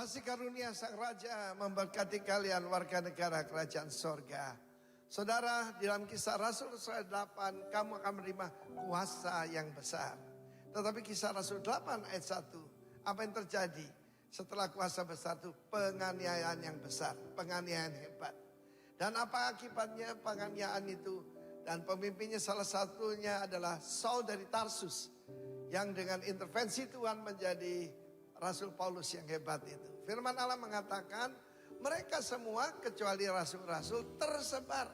Kasih karunia Sang Raja memberkati kalian warga negara kerajaan sorga. Saudara, di dalam Kisah Rasul 8 kamu akan menerima kuasa yang besar. Tetapi Kisah Rasul 8 ayat 1, apa yang terjadi setelah kuasa besar itu? Penganiayaan yang besar, penganiayaan hebat. Dan apa akibatnya penganiayaan itu? Dan pemimpinnya salah satunya adalah Saul dari Tarsus, yang dengan intervensi Tuhan menjadi Rasul Paulus yang hebat itu. Firman Allah mengatakan mereka semua kecuali rasul-rasul tersebar.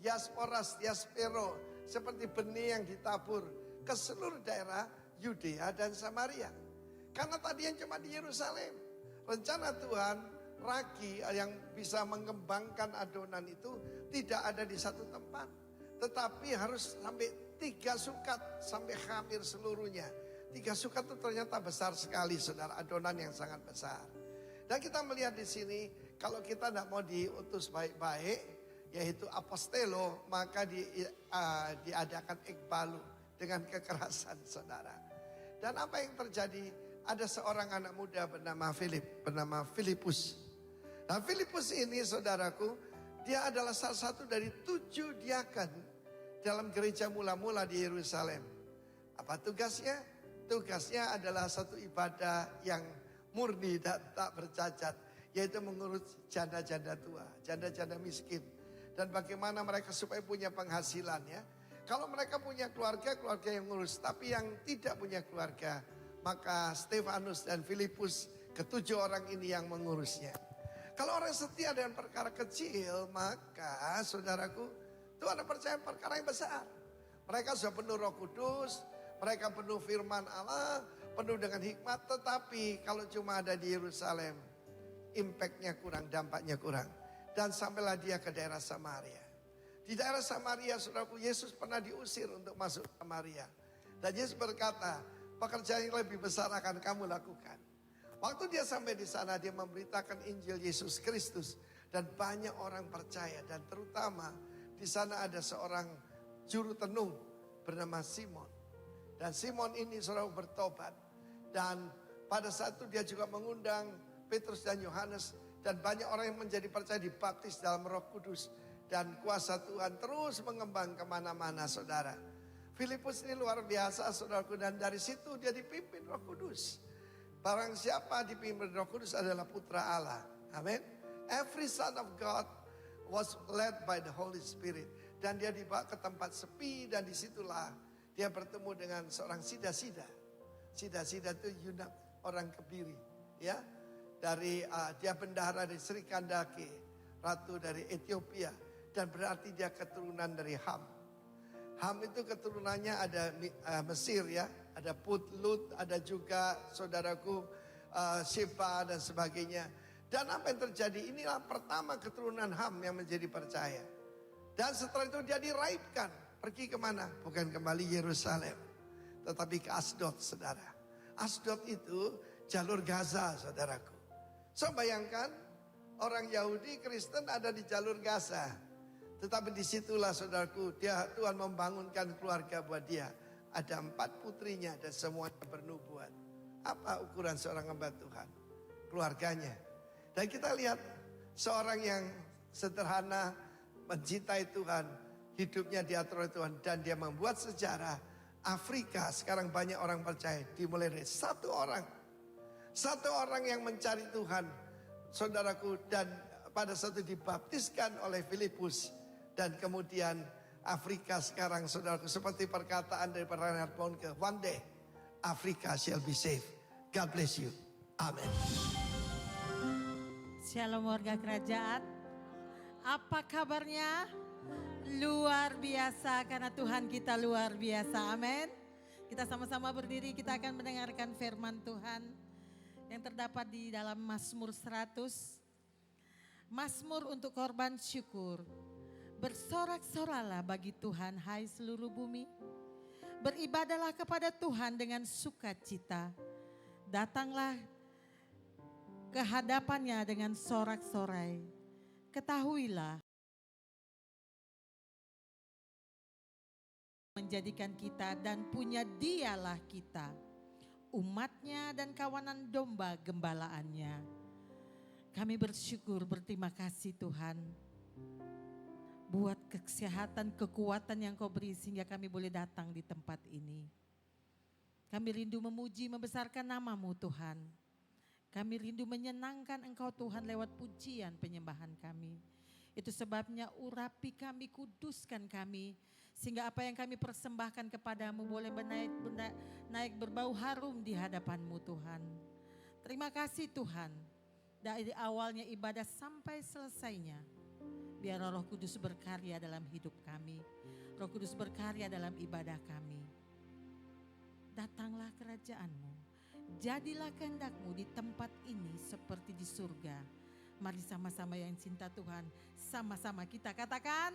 Diaspero seperti benih yang ditabur ke seluruh daerah Yudea dan Samaria. Karena tadi yang cuma di Yerusalem. Rencana Tuhan ragi yang bisa mengembangkan adonan itu tidak ada di satu tempat. Tetapi harus sampai 3 sukat sampai hampir seluruhnya. 3 sukat itu ternyata besar sekali, saudara, adonan yang sangat besar. Dan kita melihat di sini, kalau kita tidak mau diutus baik-baik, yaitu apostelo, maka diadakan ikbalu dengan kekerasan, saudara. Dan apa yang terjadi? Ada seorang anak muda bernama Filipus. Nah, Filipus ini, saudaraku, dia adalah salah satu dari 7 diaken dalam gereja mula-mula di Yerusalem. Apa tugasnya? Tugasnya adalah satu ibadah yang murni dan tak bercacat, yaitu mengurus janda-janda tua, janda-janda miskin. Dan bagaimana mereka supaya punya penghasilan ya. Kalau mereka punya keluarga yang ngurus. Tapi yang tidak punya keluarga, maka Stefanus dan Filipus, ke-7 orang ini yang mengurusnya. Kalau orang setia dengan perkara kecil, maka saudaraku, Tuhan percaya perkara yang besar. Mereka sudah penuh Roh Kudus, mereka penuh firman Allah, penuh dengan hikmat. Tetapi kalau cuma ada di Yerusalem, impactnya kurang, dampaknya kurang. Dan sampailah dia ke daerah Samaria. Di daerah Samaria, saudaraku, Yesus pernah diusir untuk masuk Samaria. Dan Yesus berkata, pekerjaan yang lebih besar akan kamu lakukan. Waktu dia sampai di sana, dia memberitakan Injil Yesus Kristus. Dan banyak orang percaya. Dan terutama di sana ada seorang juru tenung bernama Simon. Dan Simon ini saudara bertobat. Dan pada saat itu dia juga mengundang Petrus dan Yohanes. Dan banyak orang yang menjadi percaya dibaptis dalam Roh Kudus. Dan kuasa Tuhan terus mengembang kemana-mana, saudara. Filipus ini luar biasa, saudaraku. Dan dari situ dia dipimpin Roh Kudus. Barang siapa dipimpin Roh Kudus adalah putra Allah. Amin. Every son of God was led by the Holy Spirit. Dan dia dibawa ke tempat sepi, dan disitulah dia bertemu dengan seorang sida-sida. Sida-sida itu Yunak, orang Kebiri. Ya, dari dia bendahara dari Sri Kandake, ratu dari Ethiopia. Dan berarti dia keturunan dari Ham. Ham itu keturunannya ada Mesir ya. Ada Put, Lut, ada juga saudaraku Sheba dan sebagainya. Dan apa yang terjadi? Inilah pertama keturunan Ham yang menjadi percaya. Dan setelah itu dia diraibkan. Pergi kemana? Bukan kembali Yerusalem, tetapi ke Asdod, saudara. Asdod itu jalur Gaza, saudaraku. So bayangkan orang Yahudi Kristen ada di jalur Gaza. Tetapi disitulah saudaraku, Tuhan membangunkan keluarga buat dia. Ada 4 putrinya dan semuanya bernubuat. Apa ukuran seorang hamba Tuhan? Keluarganya. Dan kita lihat seorang yang sederhana, mencintai Tuhan, hidupnya diatur oleh Tuhan, dan dia membuat sejarah. Afrika sekarang banyak orang percaya, dimulai dari satu orang yang mencari Tuhan, saudaraku. Dan pada saat itu dibaptiskan oleh Filipus. Dan kemudian Afrika sekarang, saudaraku, seperti perkataan dari Reinhard Bonnke, one day Afrika shall be saved. God bless you. Amen. Shalom warga kerajaan. Apa kabarnya? Luar biasa, karena Tuhan kita luar biasa. Amin. Kita sama-sama berdiri, kita akan mendengarkan firman Tuhan yang terdapat di dalam Mazmur 100. Mazmur untuk korban syukur. Bersorak-soralah bagi Tuhan, hai seluruh bumi. Beribadalah kepada Tuhan dengan sukacita. Datanglah ke hadapannya dengan sorak-sorai. Ketahuilah, menjadikan kita dan punya dialah kita, umatnya dan kawanan domba gembalaannya. Kami bersyukur, berterima kasih Tuhan. Buat kesehatan, kekuatan yang Kau beri sehingga kami boleh datang di tempat ini. Kami rindu memuji, membesarkan nama-Mu Tuhan. Kami rindu menyenangkan Engkau Tuhan lewat pujian penyembahan kami. Itu sebabnya urapi kami, kuduskan kami. Sehingga apa yang kami persembahkan kepadamu boleh naik berbau harum di hadapan-Mu Tuhan. Terima kasih Tuhan. Dari awalnya ibadah sampai selesainya. Biar Roh Kudus berkarya dalam hidup kami. Roh Kudus berkarya dalam ibadah kami. Datanglah kerajaan-Mu. Jadilah kehendak-Mu di tempat ini seperti di surga. Mari sama-sama yang cinta Tuhan, sama-sama kita katakan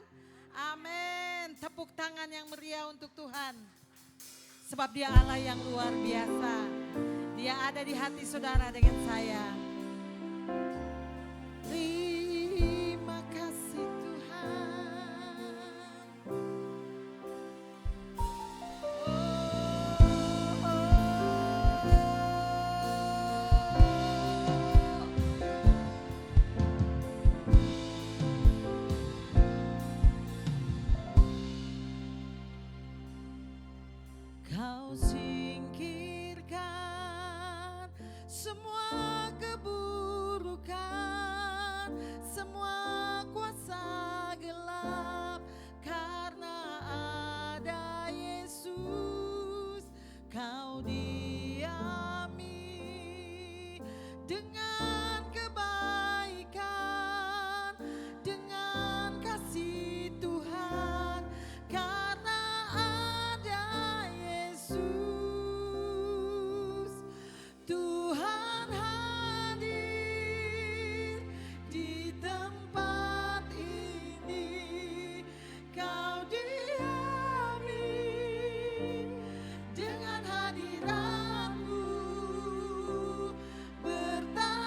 amin. Tepuk tangan yang meriah untuk Tuhan. Sebab Dia Allah yang luar biasa. Dia ada di hati saudara dengan saya. Terima kasih Tuhan. Kau singkirkan semua keburukan, semua kuasa gelap, karena ada Yesus. Kau diami dengan kebaikan, dengan kasih Tuhan, karena ada Yesus. Tuhan hadir di tempat ini. Kau diami dengan hadirat-Mu, bertanya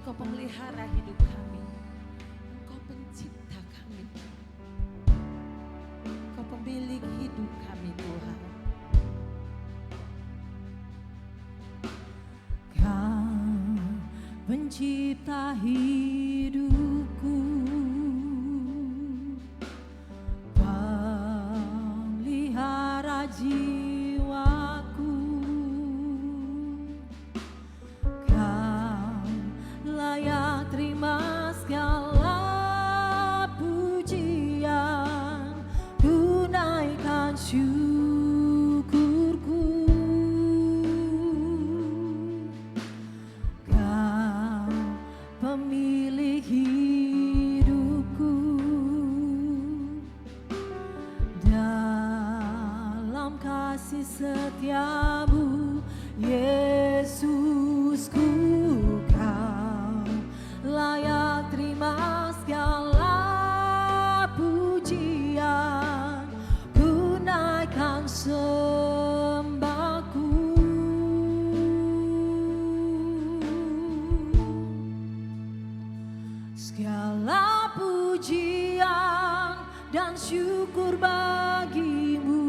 Engkau pemelihara hidup kami. Engkau pencipta kami. Engkau pemilik hidup kami, Tuhan. Kau pencipta hidupku, pemelihara jiwaku. Kau layak terima segala pujian, tunaikan syukurku. Kau pemilik hidupku, dalam kasih setiamu Yesusku. Kau layak terima segala pujian, tunaikan sembahku. Segala pujian dan syukur bagimu,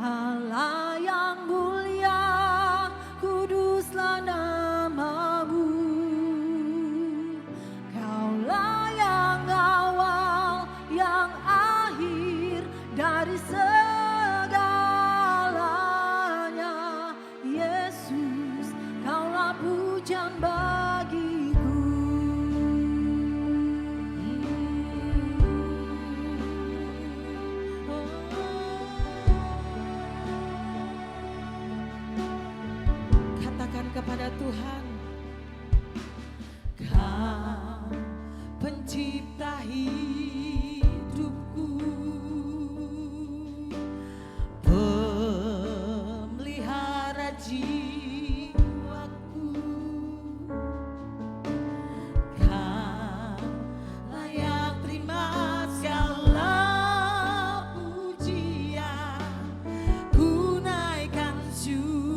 Allah yang mulia, kuduslah namamu. Kaulah yang awal, yang akhir dari segalanya. Yesus, kaulah pujian bagiku. Katakan kepada Tuhan, Kau pencipta hidupku, pemelihara jiwaku. Kau layak terima segala pujian, tunaikan syukurku.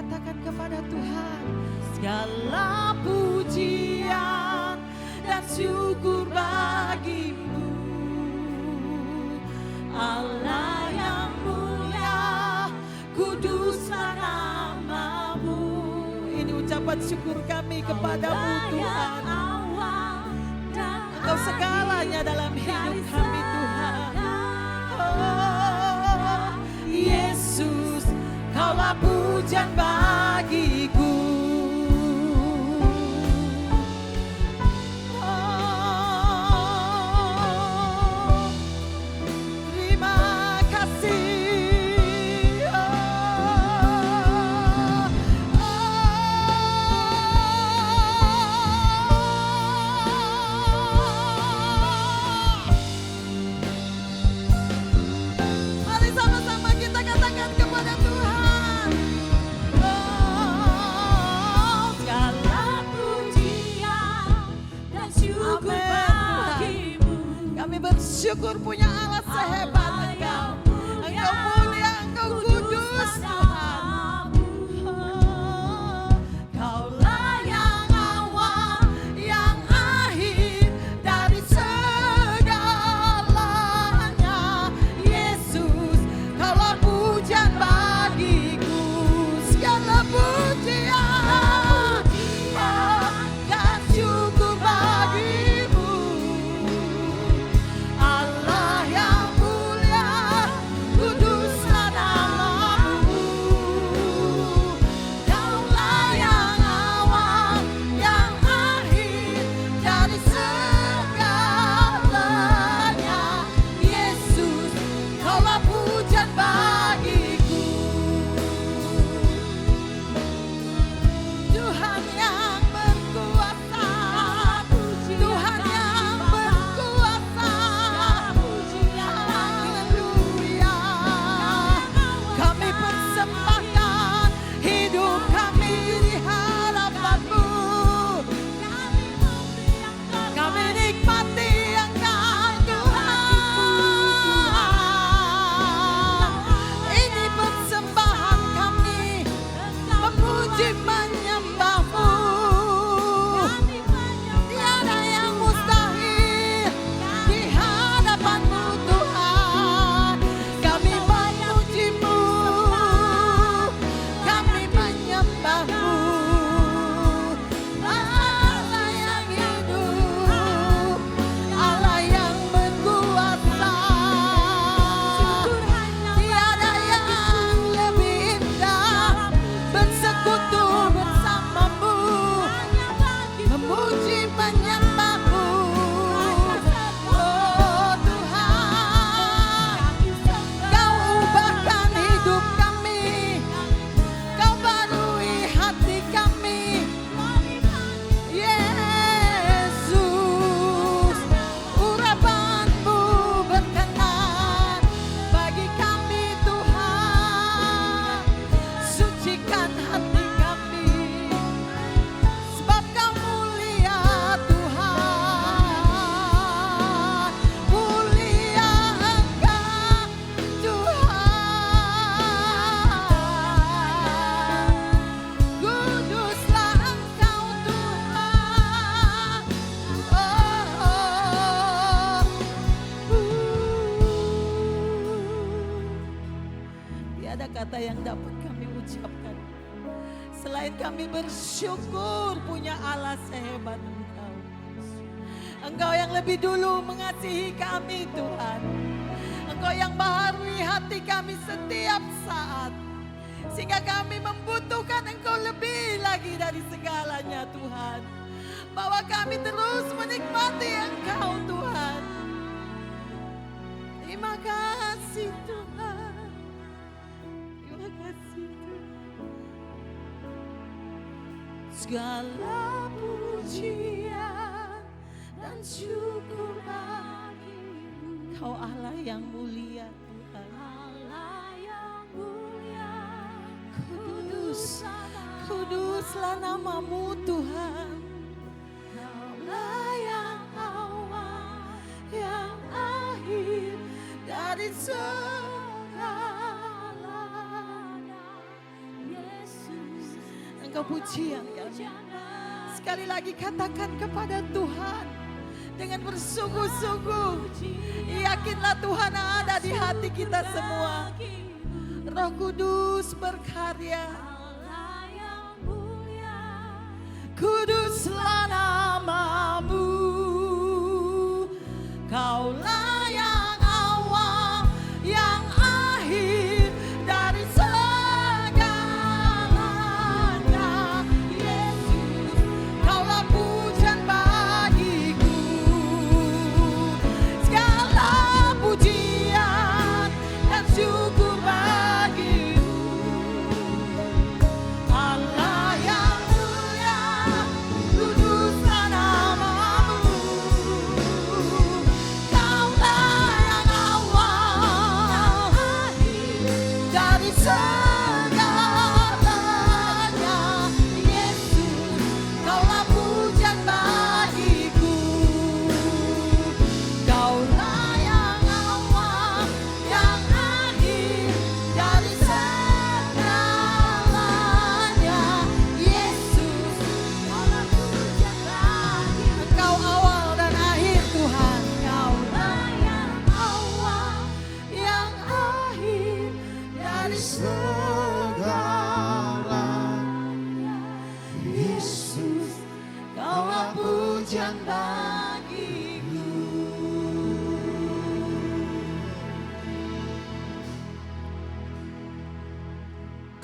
katakan kepada Tuhan, segala pujian dan syukur bagimu, Allah yang mulia, kuduslah namamu. Ini ucapan syukur kami kepadamu Tuhan. Engkau segalanya dalam hidup kami Tuhan. Oh Yesus, Kaulah pujian bagiku. Oh, terima kasih. Mari sama-sama kita katakan kepada Tuhan. Oh, segala pujian dan syukur bagimu. Kami bersyukur punya Allah sehebat Engkau. Engkau mulia, Engkau kudus Tuhan. Oh, Kaulah yang awal, yang akhir dari segalanya. Yesus, Kaulah pujian bagiku. Segala pujian dan syukur bagimu. Allah yang mulia, kuduslah namamu. Kaulah yang awal, yang akhir dari segalanya. Yesus, Kaulah pujian bagiku. Tuhan yang berkuasa, Tuhan yang berkuasa. Haleluya. Kami persembahkan hidup kami di hadapan-Mu. Kami nikmati Engkau Tuhan. Ini persembahan kami, memuji menyembah-Mu. Tiada yang mustahil di hadapan-Mu Tuhan. Kami memuji-Mu, kami menyembah-Mu. Allah yang hidup, Allah yang berkuasa. Tiada yang lebih indah bersekutu bersama-Mu, memuji menyembah-Mu. Oh Tuhan, Kau ubahkan hidup kami, Kau barui hati kami. Yesus, urapan-Mu berkenan bagi kami Tuhan. Sucikan hati kami, sebab Kau mulia Tuhan. Mulia Engkau Tuhan. Kuduslah Engkau Tuhan. Tiada kata yang dapat kami ucapkan selain kami bersyukur punya Allah sehebat Engkau. Engkau yang lebih dulu mengasihi kami Tuhan. Engkau yang baharui hati kami setiap saat, sehingga kami membutuhkan Engkau lebih lagi dari segalanya Tuhan. Bahwa kami terus menikmati Engkau Tuhan. Terima kasih Tuhan. Terima kasih Tuhan. Segala pujian dan syukur bagimu. Kau Allah yang mulia Tuhan. Allah yang mulia, kuduslah namamu Tuhan. Kaulah yang awal, yang akhir dari segalanya. Yesus, Engkau pujian kami. Sekali lagi katakan kepada Tuhan dengan bersungguh-sungguh, yakinlah Tuhan ada di hati kita semua. Roh Kudus berkarya. Kuduslah namamu, Kaulah yang awal, yang akhir dari segalanya. Yesus, Kaulah pujian bagiku, segala pujian dan syukur bagimu. Allah yang mulia, kuduslah namamu. Kaulah yang awal, dari segalanya. Yesus, Kaulah pujian bagiku. Kaulah yang awal, yang akhir dari segalanya. Yesus, Kaulah pujian bagiku. Engkau awal dan akhir Tuhan. Kaulah yang awal, yang akhir dari segalanya. Yesus, Kaulah pujian bagiku.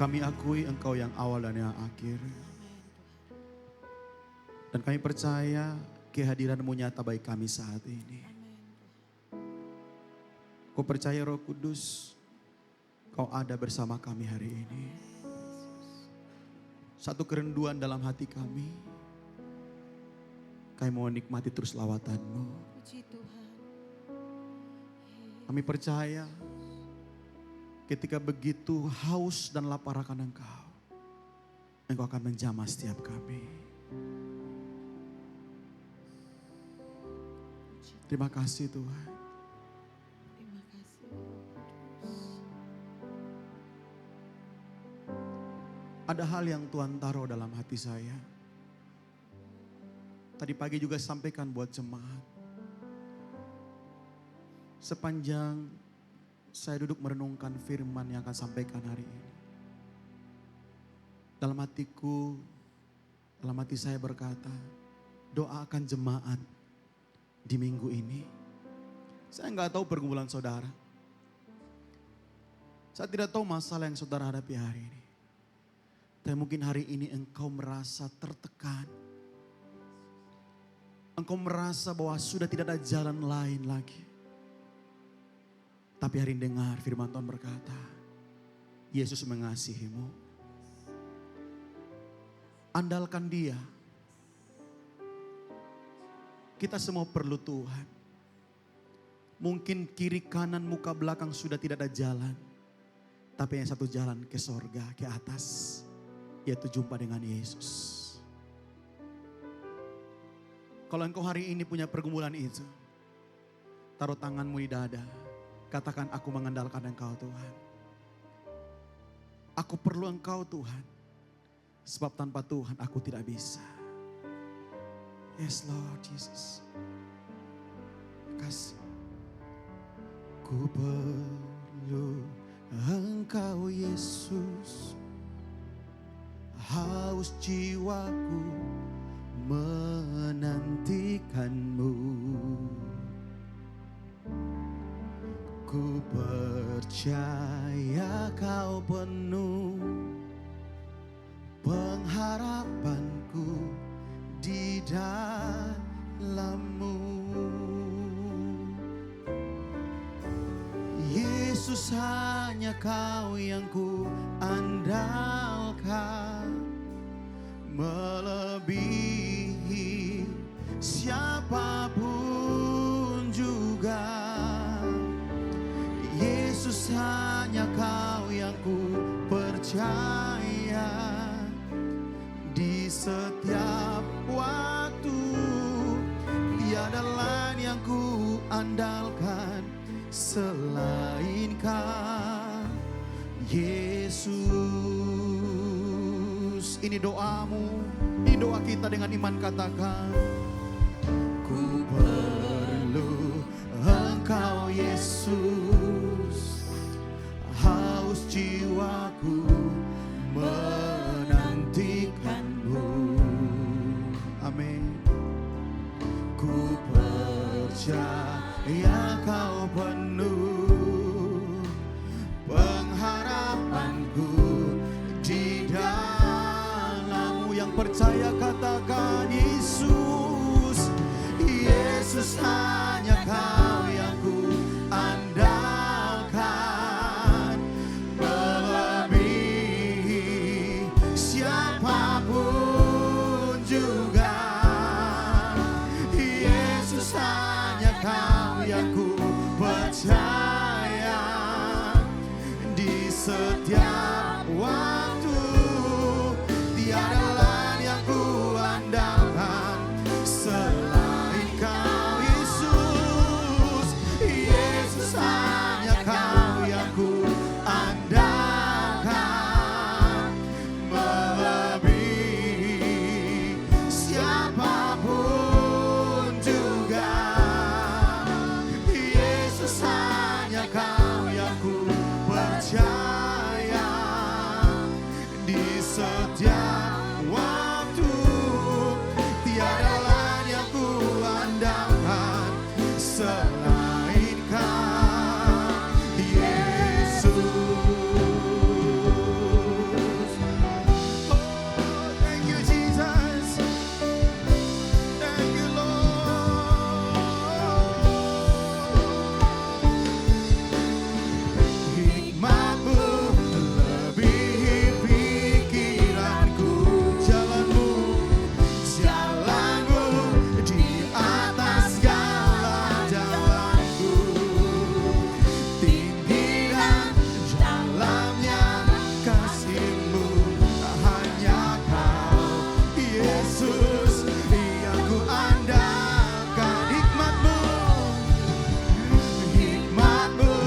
Kami akui Engkau yang awal dan yang akhir. Dan kami percaya kehadiran-Mu nyata bagi kami saat ini. Ku percaya Roh Kudus, Kau ada bersama kami hari ini. Satu kerinduan dalam hati kami. Kami mau nikmati terus lawatan-Mu. Puji Tuhan. Kami percaya ketika begitu haus dan lapar akan Engkau, Engkau akan menjamah setiap kami. Terima kasih Tuhan. Terima kasih. Ada hal yang Tuhan taruh dalam hati saya. Tadi pagi juga sampaikan buat jemaat. Sepanjang saya duduk merenungkan firman yang akan sampaikan hari ini. Dalam hatiku, dalam hati saya berkata, doakan jemaat di minggu ini. Saya nggak tahu pergumulan saudara. Saya tidak tahu masalah yang saudara hadapi hari ini. Tapi mungkin hari ini engkau merasa tertekan. Engkau merasa bahwa sudah tidak ada jalan lain lagi. Tapi hari ini dengar firman Tuhan berkata, Yesus mengasihimu. Andalkan Dia. Kita semua perlu Tuhan. Mungkin kiri kanan muka belakang sudah tidak ada jalan. Tapi yang satu jalan ke sorga, ke atas. Yaitu jumpa dengan Yesus. Kalau engkau hari ini punya pergumulan itu, taruh tanganmu di dada. Katakan, aku mengandalkan Engkau Tuhan. Aku perlu Engkau Tuhan. Sebab tanpa Tuhan aku tidak bisa. Yes Lord Jesus. Kasih. Ku perlu Engkau Yesus. Haus jiwaku menantikan-Mu. Ku percaya Kau penuh pengharapanku di dalam-Mu. Yesus, hanya Kau yang ku andalkan, melebihi siapapun juga. Yesus, hanya Kau yang ku percaya di setiap waktu. Tiada lain yang ku andalkan selain Kau, Yesus. ini doamu, ini doa kita dengan iman, katakan. Ku perlu Engkau Yesus, haus jiwaku menantikanmu. Amin. Ku percaya Kau penuh pengharapanku di dalam-Mu. Yang percaya katakan Yesus, Yesus hanya Kau yang ku andalkan, melebihi siapapun juga. Yesus hanya Kau yang ku percaya di setiap waktu. Tiada lain yang ku andalkan selain Kau Yesus. Yesus hanya Kau yang ku andalkan, melebihi siapapun juga. Yesus hanya Kau yang ku percaya di setiap waktu. Tiada lain yang ku andalkan selain Kau Yesus. Oh, thank you Jesus. Thank you Lord. Hikmat-Mu melebihi pikiranku, jalan-Mu, jalan-Mu di atas segala jalanku. Tinggi dan dalamnya kasih-Mu, hanya Kau Yesus yang ku andalkan. Hikmat-Mu, hikmat-Mu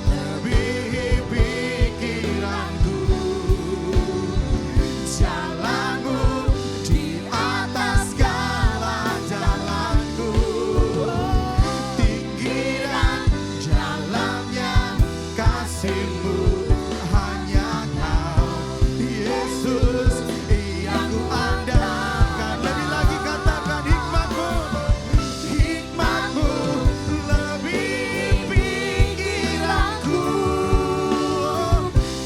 melebihi pikiranku, jalan-Mu di atas segala jalanku. Tinggi dan dalamnya kasih-Mu, hanya Kau Yesus yang ku andalkan. Lebih lagi katakan hikmat-Mu, hikmat-Mu lebih pikiranku,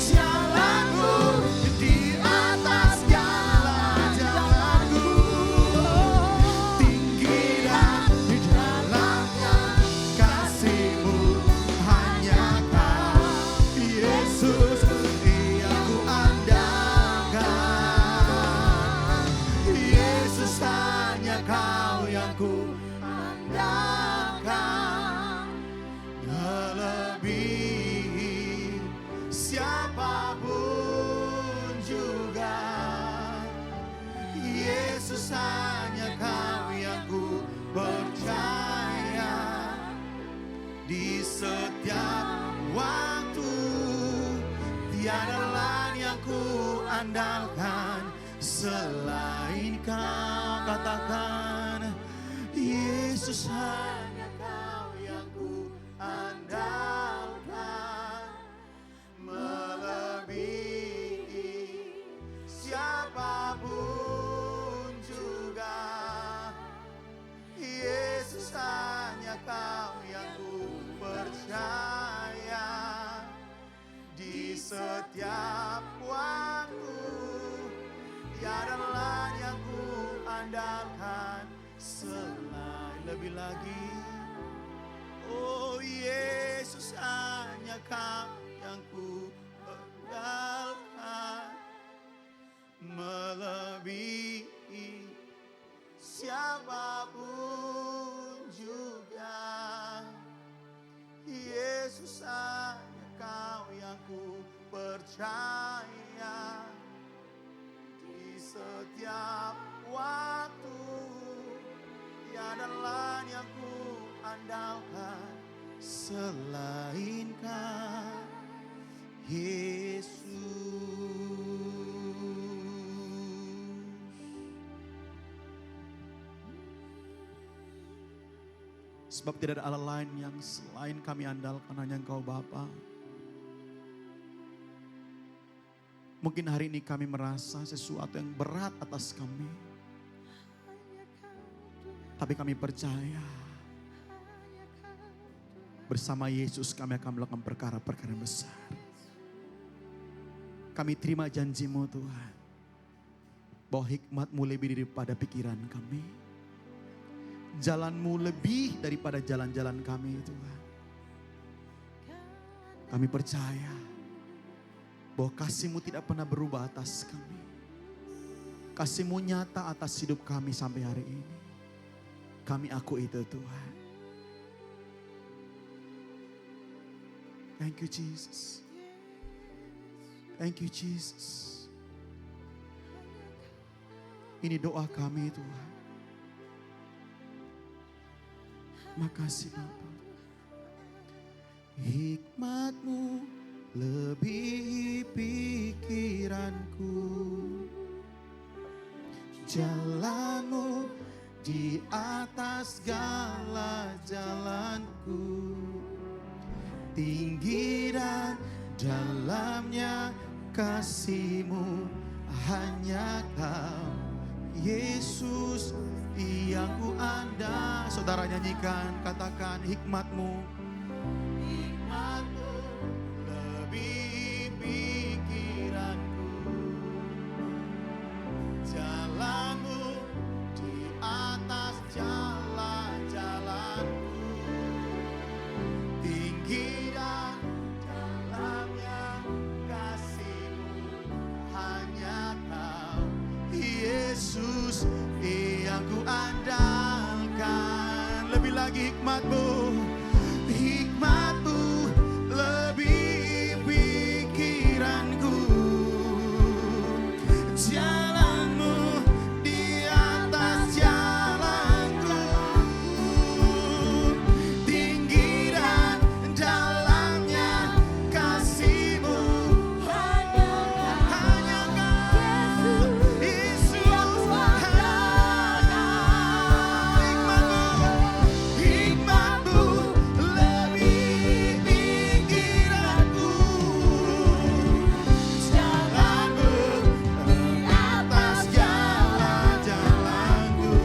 jalan-Mu di atas segala jalanku. Tinggi dan dalamnya kasih-Mu, hanya Kau Yesus yang ku andalkan. Yesus hanya Kau yang ku andalkan, melebihi siapapun juga. Yesus hanya Kau yang ku percaya di setiap waktu. Tiada lain yang ku andalkan selain Kau. Katakan Yesus hanya Kau yang ku andalkan, melebihi siapapun juga. Yesus hanya Kau yang ku percaya di setiap waktu. Tiada lain yang ku andalkan selain. Lebih lagi, oh Yesus hanya Kau yang ku andalkan, melebihi siapapun juga. Yesus hanya Kau yang ku percaya di setiap waktu. Tiada lain yang ku andalkan selain Kau Yesus. Sebab tidak ada Allah lain yang selain kami andalkan, hanya Engkau Bapa. Mungkin hari ini kami merasa sesuatu yang berat atas kami. Tapi kami percaya bersama Yesus kami akan melakukan perkara-perkara besar. Kami terima janji-Mu Tuhan, bahwa hikmat-Mu lebih daripada pikiran kami. Jalan-Mu lebih daripada jalan-jalan kami Tuhan. Kami percaya bahwa kasih-Mu tidak pernah berubah atas kami. Kasih-Mu nyata atas hidup kami sampai hari ini. Kami akui itu Tuhan. Thank you Jesus. Thank you Jesus. Ini doa kami Tuhan. Makasih Bapa. Hikmat-Mu lebihi pikiranku. Jalan-Mu di atas segala jalanku. Tinggi dan dalamnya kasih-Mu, hanya Kau Yesus yang ku andal. Saudara nyanyikan, katakan hikmat-Mu. Hikmat-Mu lebih pikiranku. Jalan-Mu di atas jalan-jalanku. Tinggi dan dalamnya kasih-Mu, hanya Kau Yesus yang ku andalkan. Lebih lagi hikmat-Mu. Hikmat-Mu lebih pikiranku. Jalan-Mu di atas jalanku. Tinggi dan dalamnya kasih-Mu, hanya Kau Yesus. Hikmat-Mu lebih pikiranku. Jalan-Mu di atas jalan-jalanku.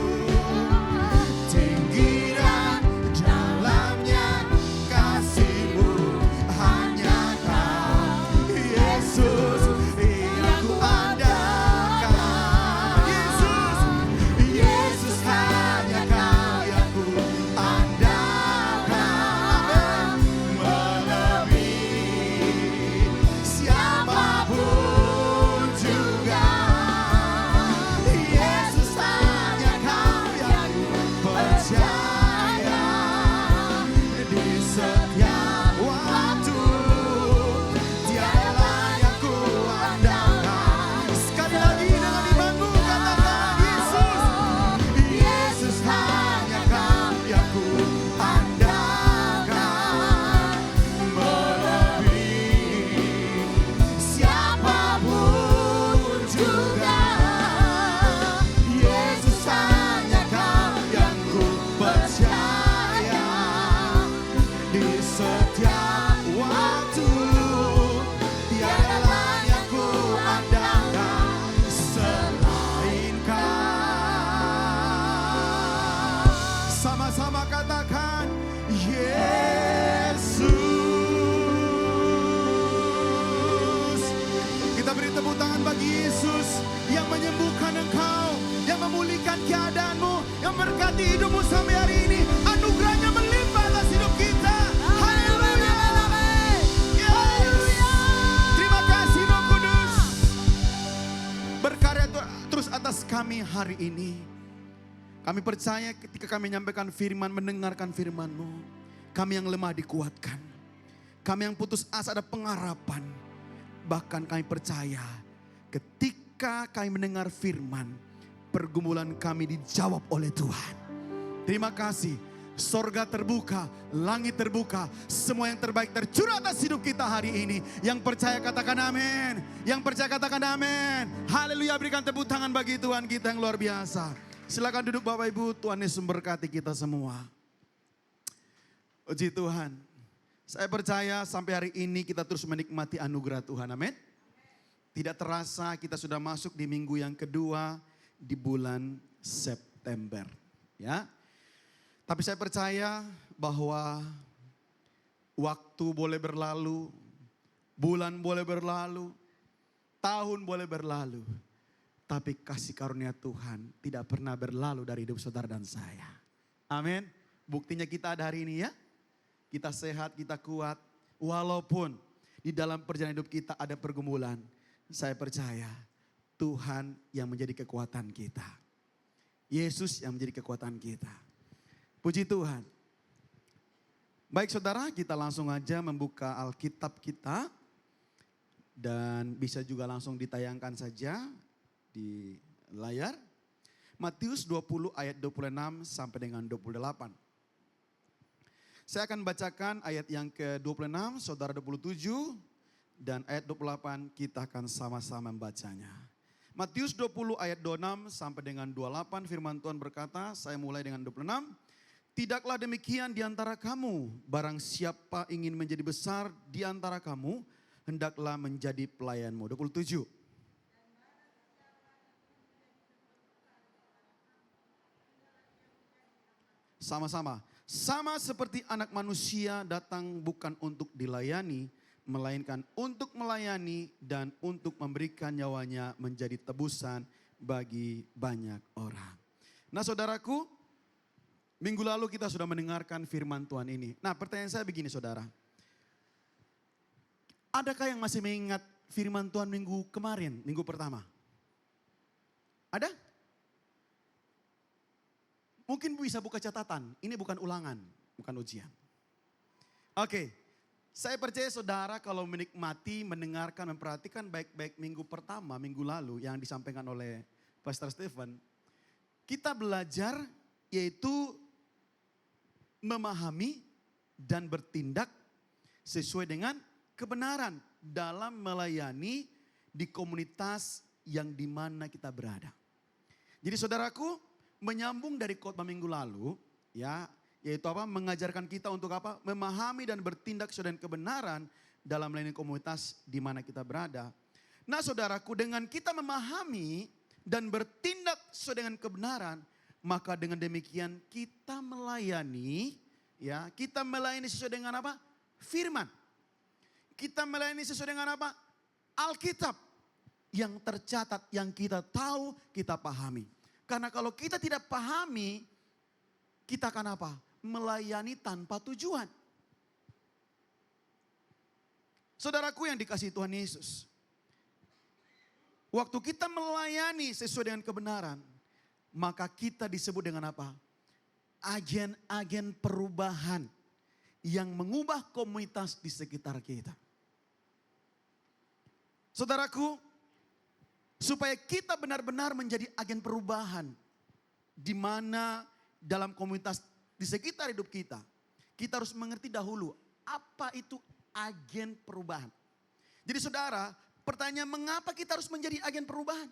Tinggi dan dalamnya kasih-Mu, hanya Kau Yesus yang ku andalkan. Yesus hanya Kau yang ku andalkan. Melebihi siapapun juga. Yesus hanya Kau yang ku percaya. Di setiap waktu tiada yang ku andalkan. Sekali lagi dengan imanmu katakan Yesus. Yesus hanya Kau yang ku andalkan. Melebihi siapapun juga. Yesus hanya Kau yang ku percaya. Di setiap waktu tiada yang ku andalkan selain Kau. Sama-sama katakan Yesus. Kita beri tepuk tangan bagi Yesus yang menyembuhkan engkau, yang memulihkan keadaanmu, yang memberkati hidupmu sampai hari ini. Anugerahnya melimpah atas hidup kita. Haleluya. Yes. Terima kasih Roh Kudus. Berkarya terus atas kami hari ini. Kami percaya ketika kami menyampaikan firman, mendengarkan firman-Mu, kami yang lemah dikuatkan. Kami yang putus asa ada pengharapan. Bahkan kami percaya ketika kami mendengar firman, pergumulan kami dijawab oleh Tuhan. Terima kasih. Sorga terbuka, langit terbuka, semua yang terbaik tercurah atas hidup kita hari ini. Yang percaya katakan amin. Yang percaya katakan amin. Haleluya, berikan tepuk tangan bagi Tuhan kita yang luar biasa. Silakan duduk Bapak Ibu, Tuhan Yesus memberkati kita semua. Puji Tuhan. Saya percaya sampai hari ini kita terus menikmati anugerah Tuhan. Amin. Tidak terasa kita sudah masuk di minggu yang kedua di bulan September. Ya. Tapi saya percaya bahwa waktu boleh berlalu, bulan boleh berlalu, tahun boleh berlalu. Tapi kasih karunia Tuhan tidak pernah berlalu dari hidup saudara dan saya. Amin. Buktinya kita ada hari ini ya. Kita sehat, kita kuat. Walaupun di dalam perjalanan hidup kita ada pergumulan. Saya percaya Tuhan yang menjadi kekuatan kita. Yesus yang menjadi kekuatan kita. Puji Tuhan. Baik saudara, kita langsung aja membuka Alkitab kita. Dan bisa juga langsung ditayangkan saja di layar. Matius 20 ayat 26 sampai dengan 28. Saya akan bacakan ayat yang ke-26, saudara 27, dan ayat 28 kita akan sama-sama membacanya. Matius 20 ayat 26 sampai dengan 28 firman Tuhan berkata, saya mulai dengan 26. Tidaklah demikian di antara kamu, barang siapa ingin menjadi besar di antara kamu, hendaklah menjadi pelayanmu. 27. Sama-sama. Sama seperti anak manusia datang bukan untuk dilayani, melainkan untuk melayani dan untuk memberikan nyawanya menjadi tebusan bagi banyak orang. Nah saudaraku, minggu lalu kita sudah mendengarkan firman Tuhan ini. Nah pertanyaan saya begini saudara. Adakah yang masih mengingat firman Tuhan minggu kemarin, minggu pertama? Ada? Mungkin bisa buka catatan, ini bukan ulangan, bukan ujian. Oke, saya percaya saudara kalau menikmati, mendengarkan, memperhatikan baik-baik minggu pertama, minggu lalu yang disampaikan oleh Pastor Stephen. Kita belajar yaitu memahami dan bertindak sesuai dengan kebenaran dalam melayani di komunitas yang dimana kita berada. Jadi saudaraku, menyambung dari khotbah minggu lalu, ya, yaitu apa? Mengajarkan kita untuk apa? Memahami dan bertindak sesuai dengan kebenaran dalam melayani komunitas di mana kita berada. Nah, saudaraku, dengan kita memahami dan bertindak sesuai dengan kebenaran, maka dengan demikian kita melayani, ya, kita melayani sesuai dengan apa? Firman. Kita melayani sesuai dengan apa? Alkitab yang tercatat, yang kita tahu, kita pahami. Karena kalau kita tidak pahami, kita akan apa? Melayani tanpa tujuan. Saudaraku yang dikasihi Tuhan Yesus. Waktu kita melayani sesuai dengan kebenaran, maka kita disebut dengan apa? Agen-agen perubahan yang mengubah komunitas di sekitar kita. Saudaraku, supaya kita benar-benar menjadi agen perubahan di mana dalam komunitas di sekitar hidup kita, kita harus mengerti dahulu apa itu agen perubahan. Jadi saudara, pertanyaan mengapa kita harus menjadi agen perubahan?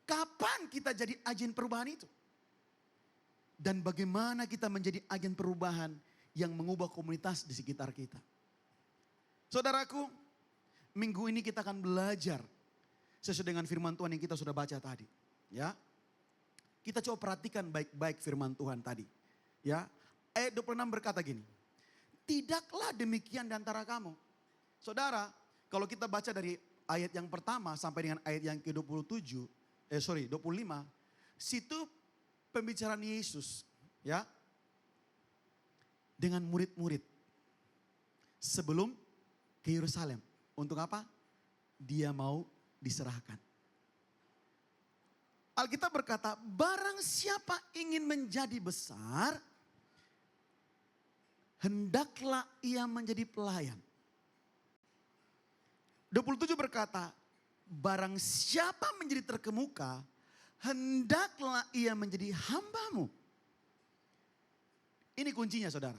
Kapan kita jadi agen perubahan itu? Dan bagaimana kita menjadi agen perubahan yang mengubah komunitas di sekitar kita? Saudaraku, minggu ini kita akan belajar sesuai dengan firman Tuhan yang kita sudah baca tadi. Ya, kita coba perhatikan baik-baik firman Tuhan tadi. Ya, ayat 26 berkata gini. Tidaklah demikian di antara kamu. Saudara, kalau kita baca dari ayat yang pertama sampai dengan ayat yang ke-25. Situ pembicaraan Yesus. Ya, dengan murid-murid. Sebelum ke Yerusalem. Untuk apa? Dia mau diserahkan. Alkitab berkata, barang siapa ingin menjadi besar, hendaklah ia menjadi pelayan. 27 berkata, barang siapa menjadi terkemuka, hendaklah ia menjadi hambamu. Ini kuncinya saudara.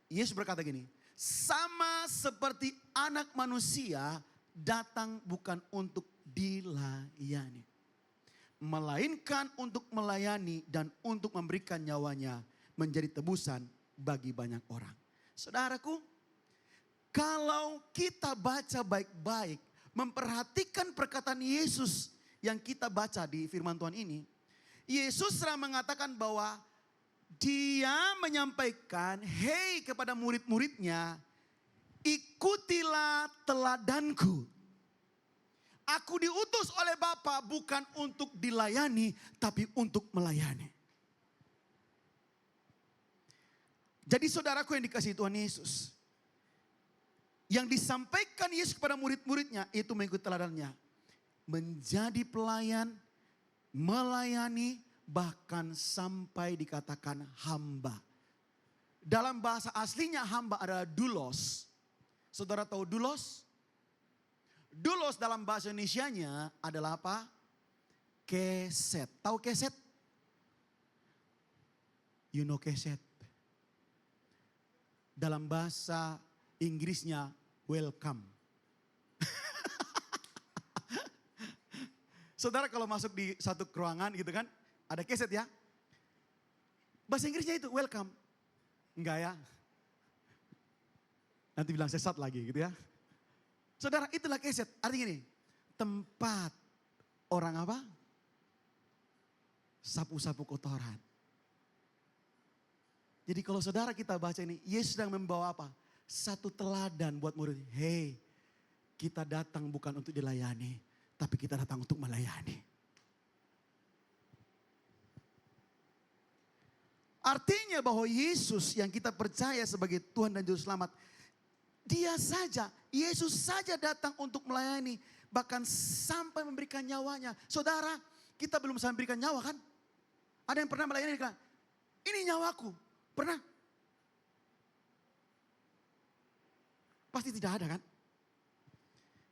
Yesus berkata gini, sama seperti anak manusia datang bukan untuk dilayani, melainkan untuk melayani dan untuk memberikan nyawanya menjadi tebusan bagi banyak orang. Saudaraku, kalau kita baca baik-baik, memperhatikan perkataan Yesus yang kita baca di firman Tuhan ini, Yesus sedang mengatakan bahwa dia menyampaikan, "Hei kepada murid-muridnya, ikutilah teladanku. Aku diutus oleh Bapa bukan untuk dilayani, tapi untuk melayani." Jadi saudaraku yang dikasihi Tuhan Yesus, yang disampaikan Yesus kepada murid-muridnya itu mengikuti teladannya. Menjadi pelayan, melayani, bahkan sampai dikatakan hamba. Dalam bahasa aslinya hamba adalah doulos. Saudara tahu doulos? Doulos dalam bahasa Indonesianya adalah apa? Keset. Tahu keset? You know keset. Dalam bahasa Inggrisnya welcome. Saudara kalau masuk di satu ruangan gitu kan, ada keset ya. Bahasa Inggrisnya itu welcome. Enggak ya. Nanti bilang sesat lagi gitu ya. Saudara itulah keset. Artinya gini, tempat orang apa? Sapu-sapu kotoran. Jadi kalau saudara kita baca ini, Yesus sedang membawa apa? Satu teladan buat murid. Hei, kita datang bukan untuk dilayani, tapi kita datang untuk melayani. Artinya bahwa Yesus yang kita percaya sebagai Tuhan dan Juru Selamat, Dia saja, Yesus saja datang untuk melayani, bahkan sampai memberikan nyawanya. Saudara, kita belum sampai memberikan nyawa kan? Ada yang pernah melayani, kan? Ini nyawaku. Pernah? Pasti tidak ada kan?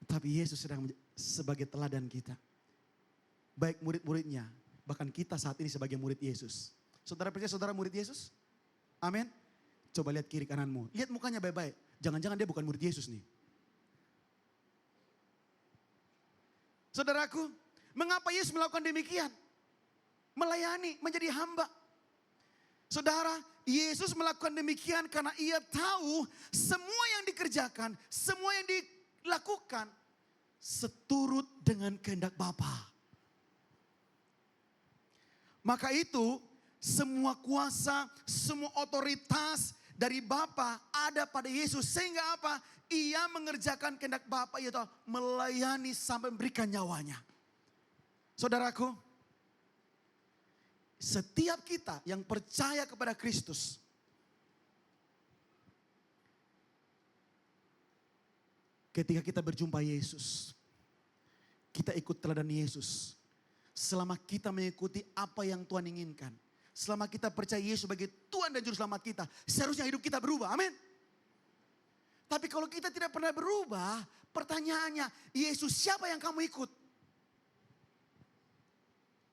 Tapi Yesus sedang sebagai teladan kita. Baik murid-muridnya, bahkan kita saat ini sebagai murid Yesus. Saudara percaya saudara murid Yesus? Amin. Coba lihat kiri kananmu. Lihat mukanya baik-baik. Jangan-jangan dia bukan murid Yesus nih. Saudaraku, mengapa Yesus melakukan demikian? Melayani, menjadi hamba. Saudara, Yesus melakukan demikian karena Ia tahu semua yang dikerjakan, semua yang dilakukan seturut dengan kehendak Bapa. Maka itu semua kuasa, semua otoritas dari Bapa ada pada Yesus. Sehingga apa? Ia mengerjakan kehendak Bapa, yaitu melayani sampai memberikan nyawanya. Saudaraku, setiap kita yang percaya kepada Kristus, ketika kita berjumpa Yesus, kita ikut teladan Yesus. Selama kita mengikuti apa yang Tuhan inginkan, selama kita percaya Yesus sebagai Tuhan dan Juru Selamat kita, seharusnya hidup kita berubah. Amin. Tapi kalau kita tidak pernah berubah, pertanyaannya, Yesus siapa yang kamu ikut?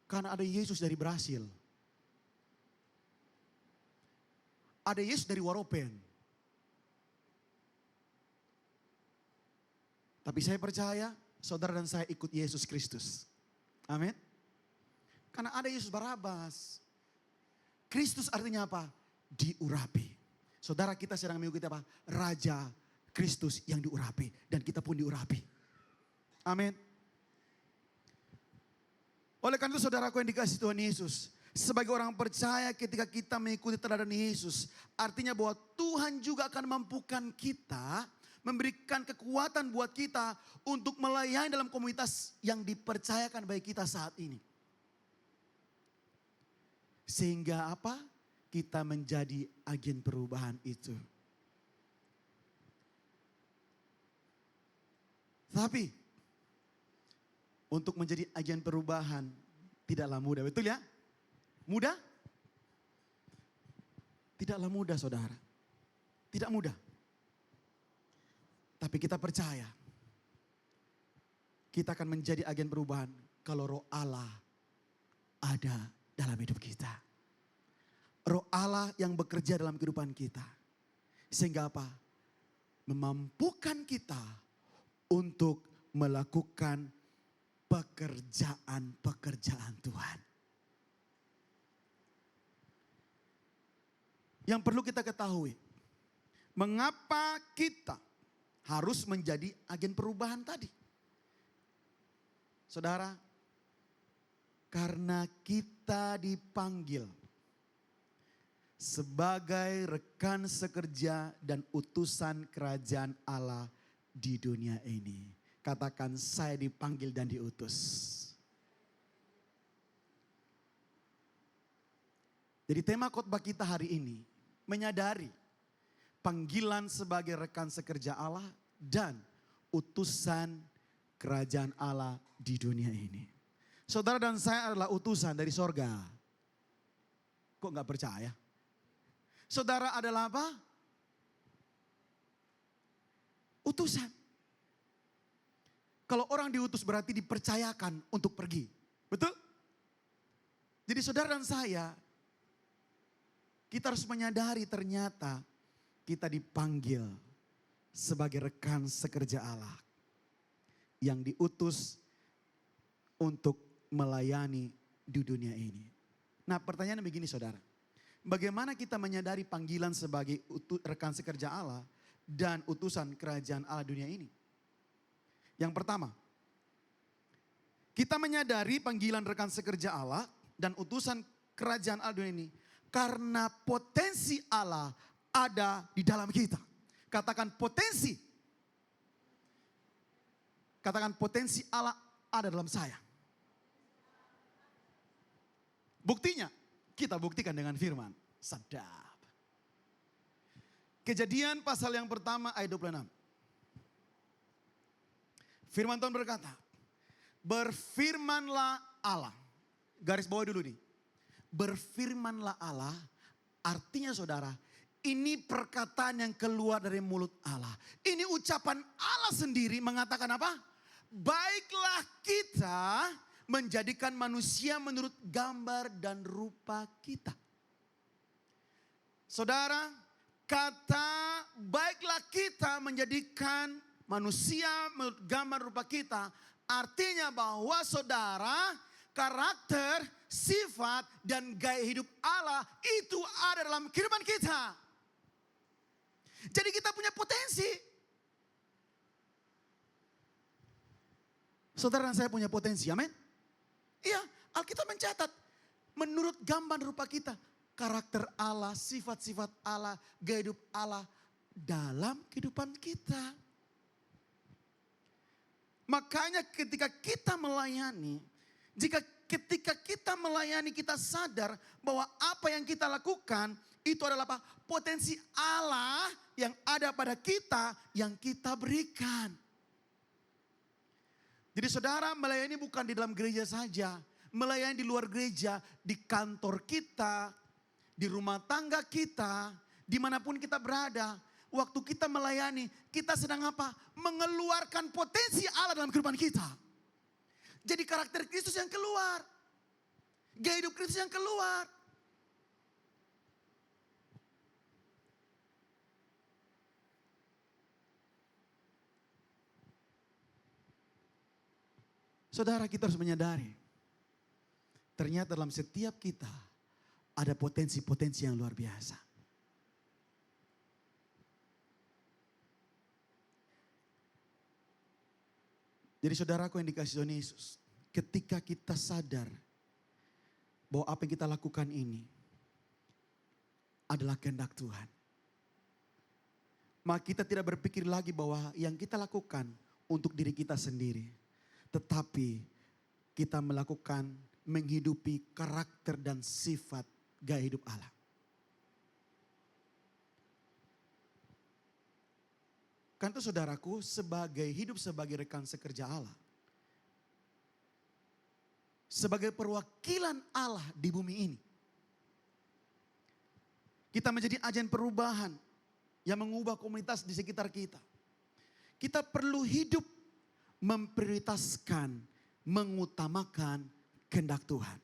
Karena ada Yesus dari Brasil. Ada Yesus dari Waropen. Tapi saya percaya saudara dan saya ikut Yesus Kristus. Amin. Karena ada Yesus Barabas. Kristus artinya apa? Diurapi. Saudara kita sedang mengikuti apa? Raja Kristus yang diurapi. Dan kita pun diurapi. Amin. Oleh karena itu saudaraku yang dikasihi Tuhan Yesus, sebagai orang percaya ketika kita mengikuti teladan Yesus, artinya bahwa Tuhan juga akan mampukan kita, memberikan kekuatan buat kita untuk melayani dalam komunitas yang dipercayakan bagi kita saat ini. Sehingga apa? Kita menjadi agen perubahan itu. Tapi untuk menjadi agen perubahan tidaklah mudah, betul ya? Mudah? Tidaklah mudah saudara. Tidak mudah. Tapi kita percaya kita akan menjadi agen perubahan kalau Roh Allah ada dalam hidup kita. Roh Allah yang bekerja dalam kehidupan kita. Sehingga apa? Memampukan kita untuk melakukan pekerjaan-pekerjaan Tuhan. Yang perlu kita ketahui, mengapa kita harus menjadi agen perubahan tadi? Saudara, karena kita dipanggil sebagai rekan sekerja dan utusan kerajaan Allah di dunia ini. Katakan, saya dipanggil dan diutus. Jadi tema khotbah kita hari ini menyadari panggilan sebagai rekan sekerja Allah dan utusan kerajaan Allah di dunia ini. Saudara dan saya adalah utusan dari sorga. Kok nggak percaya? Saudara adalah apa? Utusan. Kalau orang diutus berarti dipercayakan untuk pergi. Betul? Jadi saudara dan saya, kita harus menyadari ternyata kita dipanggil sebagai rekan sekerja Allah. Yang diutus untuk melayani di dunia ini. Nah, pertanyaannya begini saudara. Bagaimana kita menyadari panggilan sebagai rekan sekerja Allah dan utusan kerajaan Allah dunia ini? Yang pertama, kita menyadari panggilan rekan sekerja Allah dan utusan kerajaan Allah dunia ini karena potensi Allah ada di dalam kita. Katakan potensi. Katakan potensi Allah ada dalam saya. Buktinya, kita buktikan dengan firman. Sadap. Kejadian pasal yang pertama ayat 26. Firman Tuhan berkata, berfirmanlah Allah. Garis bawah dulu nih. Berfirmanlah Allah, artinya saudara, ini perkataan yang keluar dari mulut Allah. Ini ucapan Allah sendiri mengatakan apa? Baiklah kita menjadikan manusia menurut gambar dan rupa kita. Saudara, kata baiklah kita menjadikan manusia menurut gambar rupa kita. Artinya bahwa saudara, karakter, sifat, dan gaya hidup Allah itu ada dalam kehidupan kita. Jadi kita punya potensi. Saudara dan saya punya potensi, amin? Iya, Alkitab mencatat menurut gambar rupa kita. Karakter Allah, sifat-sifat Allah, gaya hidup Allah dalam kehidupan kita. Makanya ketika kita melayani, ketika kita melayani kita sadar bahwa apa yang kita lakukan itu adalah apa? Potensi Allah yang ada pada kita yang kita berikan. Jadi saudara melayani bukan di dalam gereja saja. Melayani di luar gereja, di kantor kita, di rumah tangga kita, dimanapun kita berada. Waktu kita melayani, kita sedang apa? Mengeluarkan potensi Allah dalam kehidupan kita. Jadi karakter Kristus yang keluar. Gaya hidup Kristus yang keluar. Saudara, kita harus menyadari. Ternyata dalam setiap kita ada potensi-potensi yang luar biasa. Jadi saudaraku yang dikasihi Tuhan Yesus, ketika kita sadar bahwa apa yang kita lakukan ini adalah kehendak Tuhan. Maka kita tidak berpikir lagi bahwa yang kita lakukan untuk diri kita sendiri. Tetapi kita melakukan menghidupi karakter dan sifat gaya hidup Allah. Kan itu saudaraku hidup sebagai rekan sekerja Allah. Sebagai perwakilan Allah di bumi ini. Kita menjadi agen perubahan yang mengubah komunitas di sekitar kita. Kita perlu hidup memprioritaskan, mengutamakan kehendak Tuhan.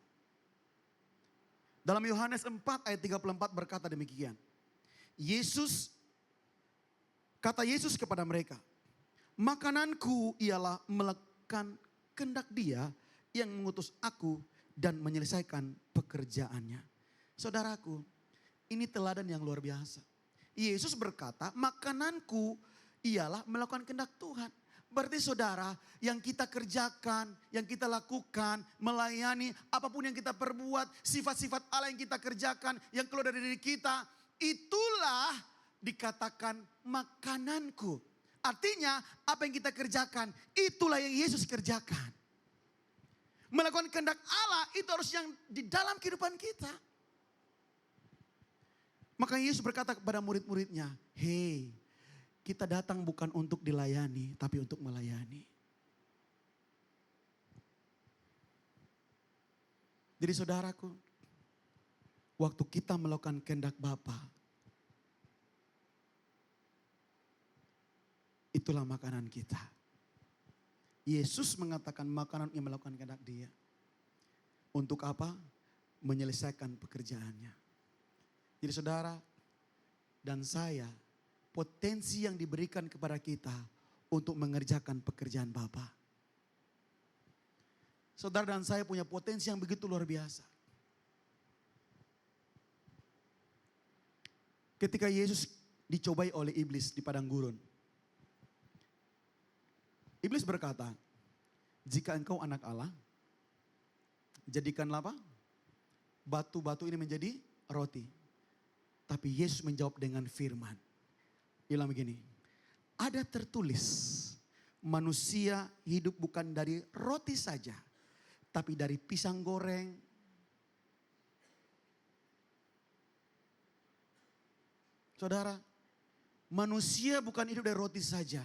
Dalam Yohanes 4 ayat 34 berkata demikian. Kata Yesus kepada mereka, makananku ialah melakukan kehendak Dia yang mengutus aku dan menyelesaikan pekerjaannya. Saudaraku, Ini teladan yang luar biasa. Yesus berkata, makananku ialah melakukan kehendak Tuhan. Berarti saudara, yang kita kerjakan, yang kita lakukan, melayani, apapun yang kita perbuat, sifat-sifat Allah yang kita kerjakan, yang keluar dari diri kita, itulah dikatakan makananku. Artinya apa yang kita kerjakan, itulah yang Yesus kerjakan. Melakukan kehendak Allah itu harus yang di dalam kehidupan kita. Maka Yesus berkata kepada murid-muridnya, hei, kita datang bukan untuk dilayani, tapi untuk melayani. Jadi saudaraku, waktu kita melakukan kehendak Bapa, itulah makanan kita. Yesus mengatakan makanan yang melakukan kehendak Dia. Untuk apa? Menyelesaikan pekerjaannya. Jadi saudara dan saya, potensi yang diberikan kepada kita untuk mengerjakan pekerjaan Bapa. Saudara dan saya punya potensi yang begitu luar biasa. Ketika Yesus dicobai oleh iblis di padang gurun. Iblis berkata, jika engkau anak Allah, jadikanlah apa? Batu-batu ini menjadi roti. Tapi Yesus menjawab dengan firman. Dia bilang begini, ada tertulis, manusia hidup bukan dari roti saja, tapi dari pisang goreng. Saudara, manusia bukan hidup dari roti saja,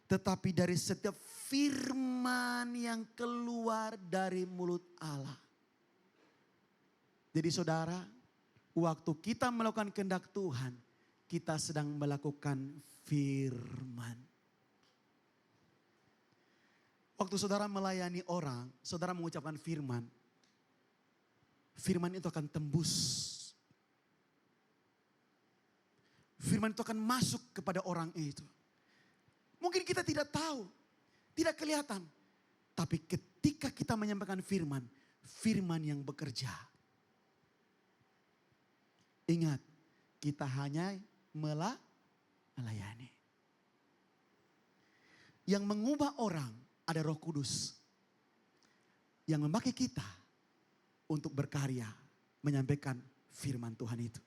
tetapi dari setiap firman yang keluar dari mulut Allah. Jadi saudara, waktu kita melakukan kehendak Tuhan, kita sedang melakukan firman. Waktu saudara melayani orang, saudara mengucapkan firman. Firman itu akan tembus. Firman itu akan masuk kepada orang itu. Mungkin kita tidak tahu, tidak kelihatan. Tapi ketika kita menyampaikan firman, firman yang bekerja. Ingat, kita hanya melayani. Yang mengubah orang ada Roh Kudus. Yang memakai kita untuk berkarya, menyampaikan firman Tuhan itu.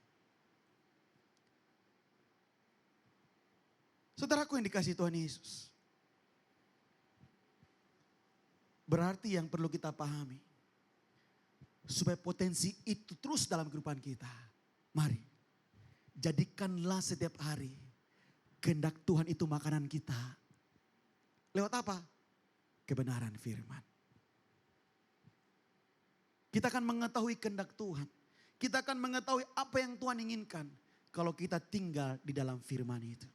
Saudaraku yang dikasihi Tuhan Yesus. Berarti yang perlu kita pahami. Supaya potensi itu terus dalam kehidupan kita. Mari, jadikanlah setiap hari kehendak Tuhan itu makanan kita. Lewat apa? Kebenaran firman. Kita akan mengetahui kehendak Tuhan. Kita akan mengetahui apa yang Tuhan inginkan kalau kita tinggal di dalam firman itu.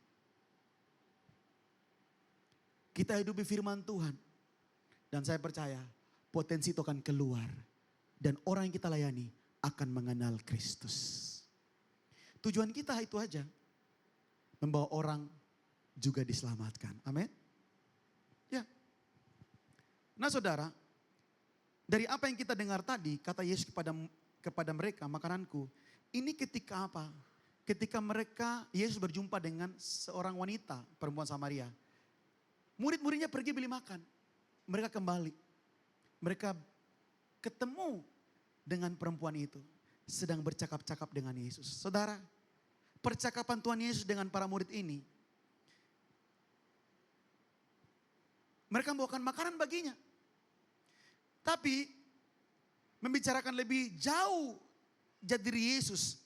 Kita hidupi firman Tuhan. Dan saya percaya potensi itu akan keluar. Dan orang yang kita layani akan mengenal Kristus. Tujuan kita itu aja. Membawa orang juga diselamatkan. Amin. Ya. Nah saudara, dari apa yang kita dengar tadi, kata Yesus kepada mereka, makananku. Ini ketika apa? Ketika Yesus berjumpa dengan seorang wanita, perempuan Samaria. Murid-muridnya pergi beli makan. Mereka kembali. Mereka ketemu dengan perempuan itu. Sedang bercakap-cakap dengan Yesus. Saudara, percakapan Tuhan Yesus dengan para murid ini. Mereka membawakan makanan baginya. Tapi membicarakan lebih jauh jati diri Yesus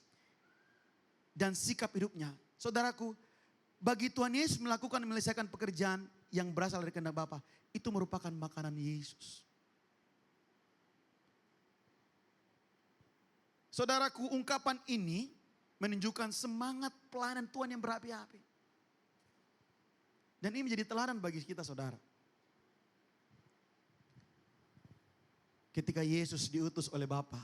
dan sikap hidupnya. Saudaraku, bagi Tuhan Yesus melakukan menyelesaikan pekerjaan yang berasal dari kehendak Bapa, itu merupakan makanan Yesus. Saudaraku, ungkapan ini menunjukkan semangat pelayanan Tuhan yang berapi-api. Dan ini menjadi teladan bagi kita saudara. Ketika Yesus diutus oleh Bapa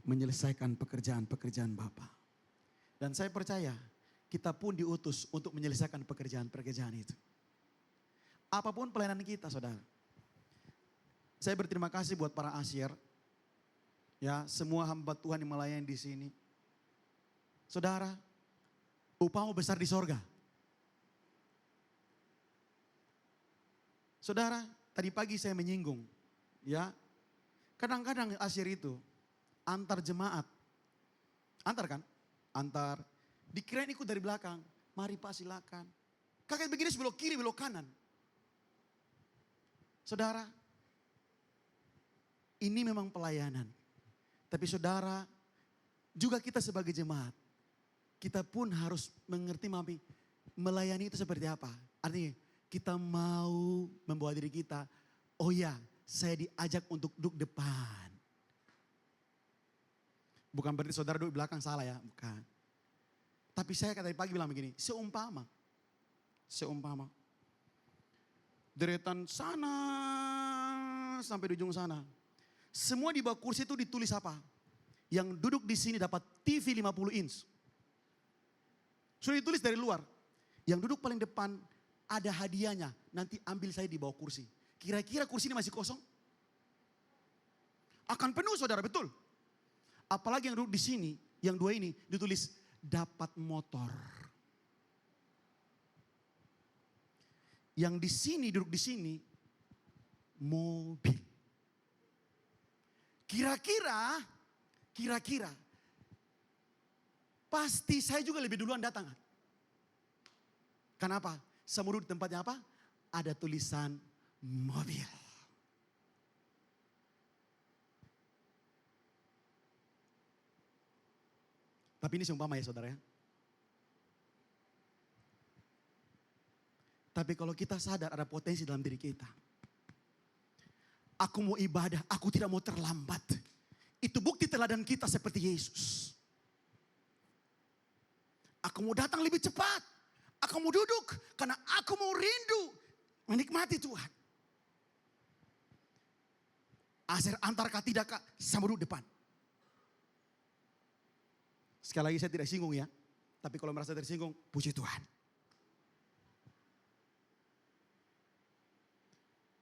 menyelesaikan pekerjaan-pekerjaan Bapa. Dan saya percaya kita pun diutus untuk menyelesaikan pekerjaan-pekerjaan itu. Apapun pelayanan kita saudara. Saya berterima kasih buat para asyir. Ya, semua hamba Tuhan yang melayani di sini. Saudara, upahmu besar di sorga. Saudara, tadi pagi saya menyinggung, ya. Kadang-kadang asyir itu antar jemaat. Antar kan? Antar. Dikirain ikut dari belakang. Mari Pak silakan. Kakek begini belok kiri, belok kanan. Saudara, ini memang pelayanan. Tapi saudara, juga kita sebagai jemaat, kita pun harus mengerti mami, melayani itu seperti apa. Artinya kita mau membawa diri kita, oh ya saya diajak untuk duduk depan. Bukan berarti saudara duduk belakang salah ya, bukan. Tapi saya tadi pagi bilang begini, seumpama. Deretan sana sampai di ujung sana. Semua di bawah kursi itu ditulis apa? Yang duduk di sini dapat TV 50 inch. Sudah ditulis dari luar. Yang duduk paling depan ada hadiahnya. Nanti ambil saya di bawah kursi. Kira-kira kursi ini masih kosong? Akan penuh saudara, betul. Apalagi yang duduk di sini, yang dua ini ditulis dapat motor. Yang di sini, duduk di sini, mobil. Kira-kira, pasti saya juga lebih duluan datang. Kenapa? Saya mau duduk di tempatnya apa? Ada tulisan mobil. Tapi ini seumpama ya saudara ya. Tapi kalau kita sadar ada potensi dalam diri kita. Aku mau ibadah, aku tidak mau terlambat. Itu bukti teladan kita seperti Yesus. Aku mau datang lebih cepat. Aku mau duduk karena aku mau rindu menikmati Tuhan. Aser antar kah tidak kah, saya mau duduk depan. Sekali lagi saya tidak singgung ya. Tapi kalau merasa tersinggung, puji Tuhan.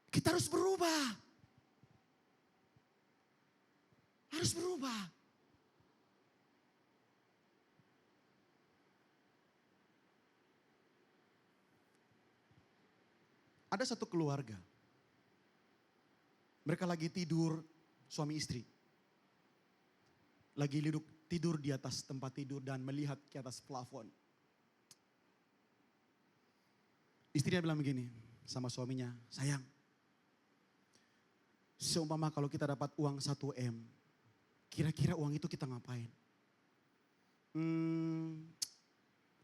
Kita harus berubah. Harus berubah. Ada satu keluarga. Mereka lagi tidur suami istri. Lagi tidur di atas tempat tidur dan melihat ke atas plafon. Istrinya bilang begini sama suaminya, sayang. Seumpama kalau kita dapat uang 1M, kira-kira uang itu kita ngapain?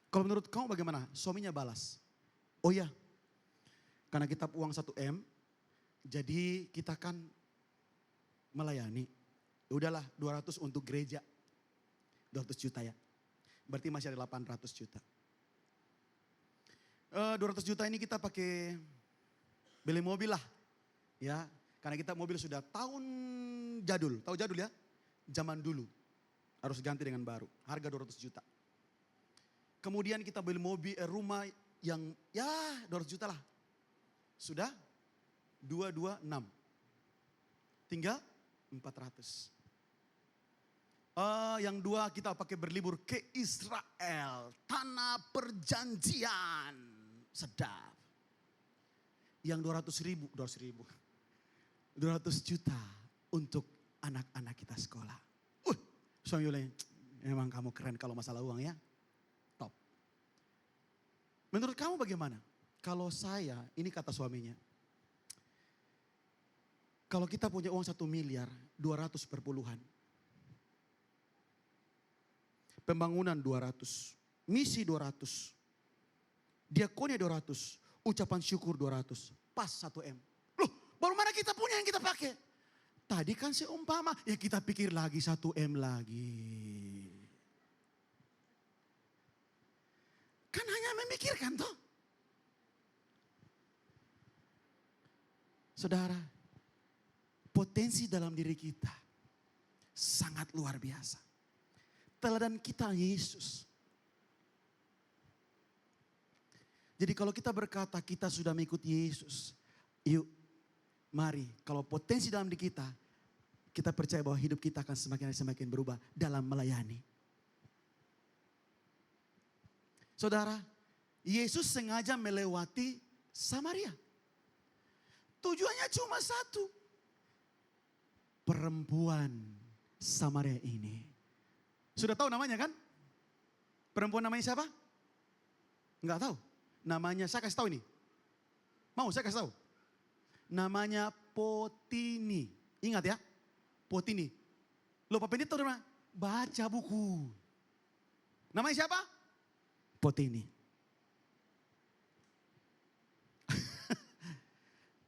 Kalau menurut kamu bagaimana? Suaminya balas, oh ya, karena kita uang 1M, jadi kita kan melayani. Udahlah 200 untuk gereja. 200 juta ya. Berarti masih ada 800 juta. 200 juta ini kita pakai beli mobil lah. Ya, karena kita mobil sudah tahun jadul. Tahu jadul ya? Zaman dulu. Harus ganti dengan baru. Harga 200 juta. Kemudian kita beli mobil, rumah yang ya 200 juta lah. Sudah 226. Tinggal 400. Yang dua kita pakai berlibur ke Israel. Tanah perjanjian. Sedap. Yang 200 juta untuk anak-anak kita sekolah. Suami bilang, memang kamu keren kalau masalah uang ya. Top. Menurut kamu bagaimana? Kalau saya, ini kata suaminya. Kalau kita punya uang 1 miliar, 200 per puluhan. Pembangunan 200, misi 200, diakonia 200, ucapan syukur 200, pas 1M. Loh, baru mana kita punya yang kita pakai? Tadi kan seumpama, ya kita pikir lagi 1M lagi. Kan hanya memikirkan toh. Saudara, potensi dalam diri kita sangat luar biasa. Teladan kita Yesus. Jadi kalau kita berkata kita sudah mengikuti Yesus. Yuk mari kalau potensi dalam diri kita percaya bahwa hidup kita akan semakin berubah dalam melayani. Saudara, Yesus sengaja melewati Samaria. Tujuannya cuma satu. Perempuan Samaria ini. Sudah tahu namanya kan? Perempuan namanya siapa? Enggak tahu. Namanya, saya kasih tahu ini. Mau saya kasih tahu? Namanya Potini. Ingat ya, Potini. Loh Pak Pendeta tahu namanya? Baca buku. Namanya siapa? Potini.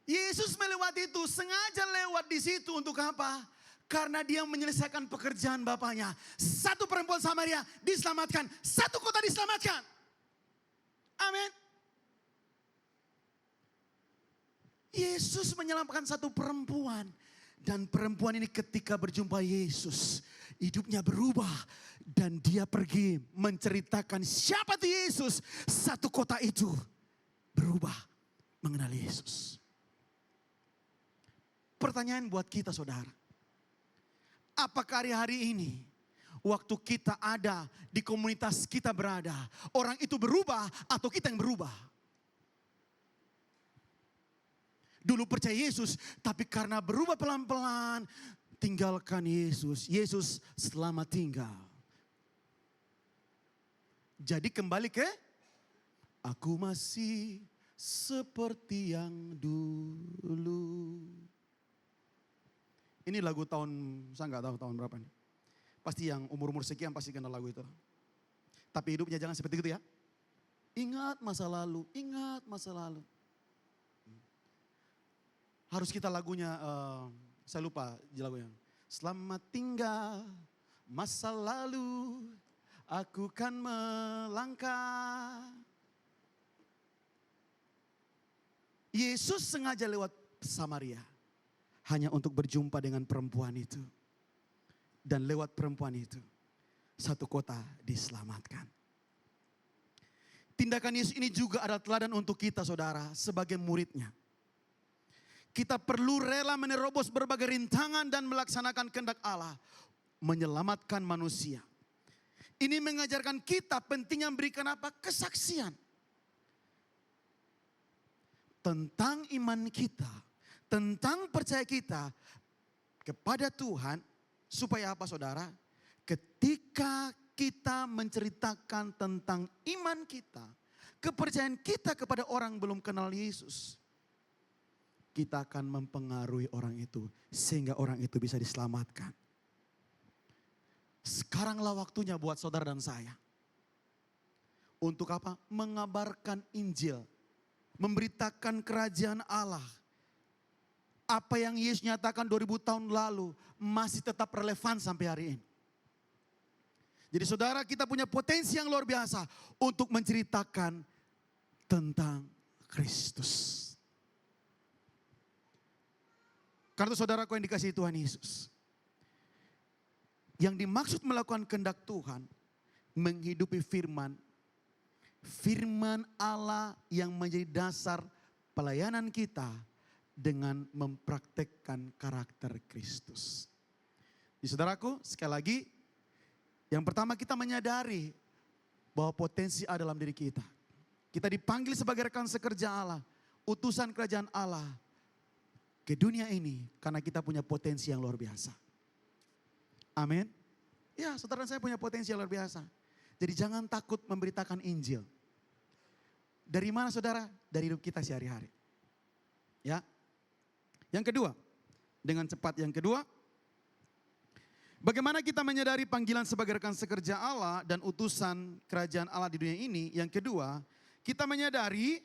Yesus melewati itu, sengaja lewat di situ untuk apa? Karena dia menyelesaikan pekerjaan Bapaknya. Satu perempuan Samaria diselamatkan, satu kota diselamatkan. Amin. Yesus menyelamatkan satu perempuan. Dan perempuan ini ketika berjumpa Yesus, hidupnya berubah. Dan dia pergi menceritakan siapa itu Yesus. Satu kota itu berubah mengenal Yesus. Pertanyaan buat kita saudara. Apakah hari-hari ini, waktu kita ada di komunitas kita berada, orang itu berubah atau kita yang berubah? Dulu percaya Yesus, tapi karena berubah pelan-pelan, tinggalkan Yesus. Yesus selamat tinggal. Jadi kembali ke, aku masih seperti yang dulu. Ini lagu tahun, saya nggak tahu tahun berapa nih. Pasti yang umur-umur sekian pasti kenal lagu itu. Tapi hidupnya jangan seperti itu ya. Ingat masa lalu, ingat masa lalu. Harus kita lagunya, saya lupa lagunya. Selamat tinggal masa lalu, aku kan melangkah. Yesus sengaja lewat Samaria. Hanya untuk berjumpa dengan perempuan itu. Dan lewat perempuan itu, satu kota diselamatkan. Tindakan Yesus ini juga adalah teladan untuk kita saudara, sebagai muridnya. Kita perlu rela menerobos berbagai rintangan dan melaksanakan kehendak Allah. Menyelamatkan manusia. Ini mengajarkan kita pentingnya memberikan apa? Kesaksian. Tentang iman kita. Tentang percaya kita kepada Tuhan. Supaya apa saudara? Ketika kita menceritakan tentang iman kita. Kepercayaan kita kepada orang belum kenal Yesus. Kita akan mempengaruhi orang itu. Sehingga orang itu bisa diselamatkan. Sekaranglah waktunya buat saudara dan saya. Untuk apa? Mengabarkan Injil. Memberitakan kerajaan Allah. Apa yang Yesus nyatakan 2000 tahun lalu masih tetap relevan sampai hari ini. Jadi saudara, kita punya potensi yang luar biasa untuk menceritakan tentang Kristus. Karena saudaraku yang dikasihi Tuhan Yesus. Yang dimaksud melakukan kehendak Tuhan, menghidupi firman. Firman Allah yang menjadi dasar pelayanan kita. Dengan mempraktekkan karakter Kristus. Jadi saudaraku, sekali lagi, yang pertama kita menyadari bahwa potensi ada dalam diri kita. Kita dipanggil sebagai rekan sekerja Allah, utusan kerajaan Allah ke dunia ini karena kita punya potensi yang luar biasa. Amin. Ya, saudara saya punya potensi yang luar biasa. Jadi jangan takut memberitakan Injil. Dari mana saudara? Dari hidup kita sehari-hari. Ya. Yang kedua, dengan cepat yang kedua, bagaimana kita menyadari panggilan sebagai rekan sekerja Allah dan utusan kerajaan Allah di dunia ini. Yang kedua, kita menyadari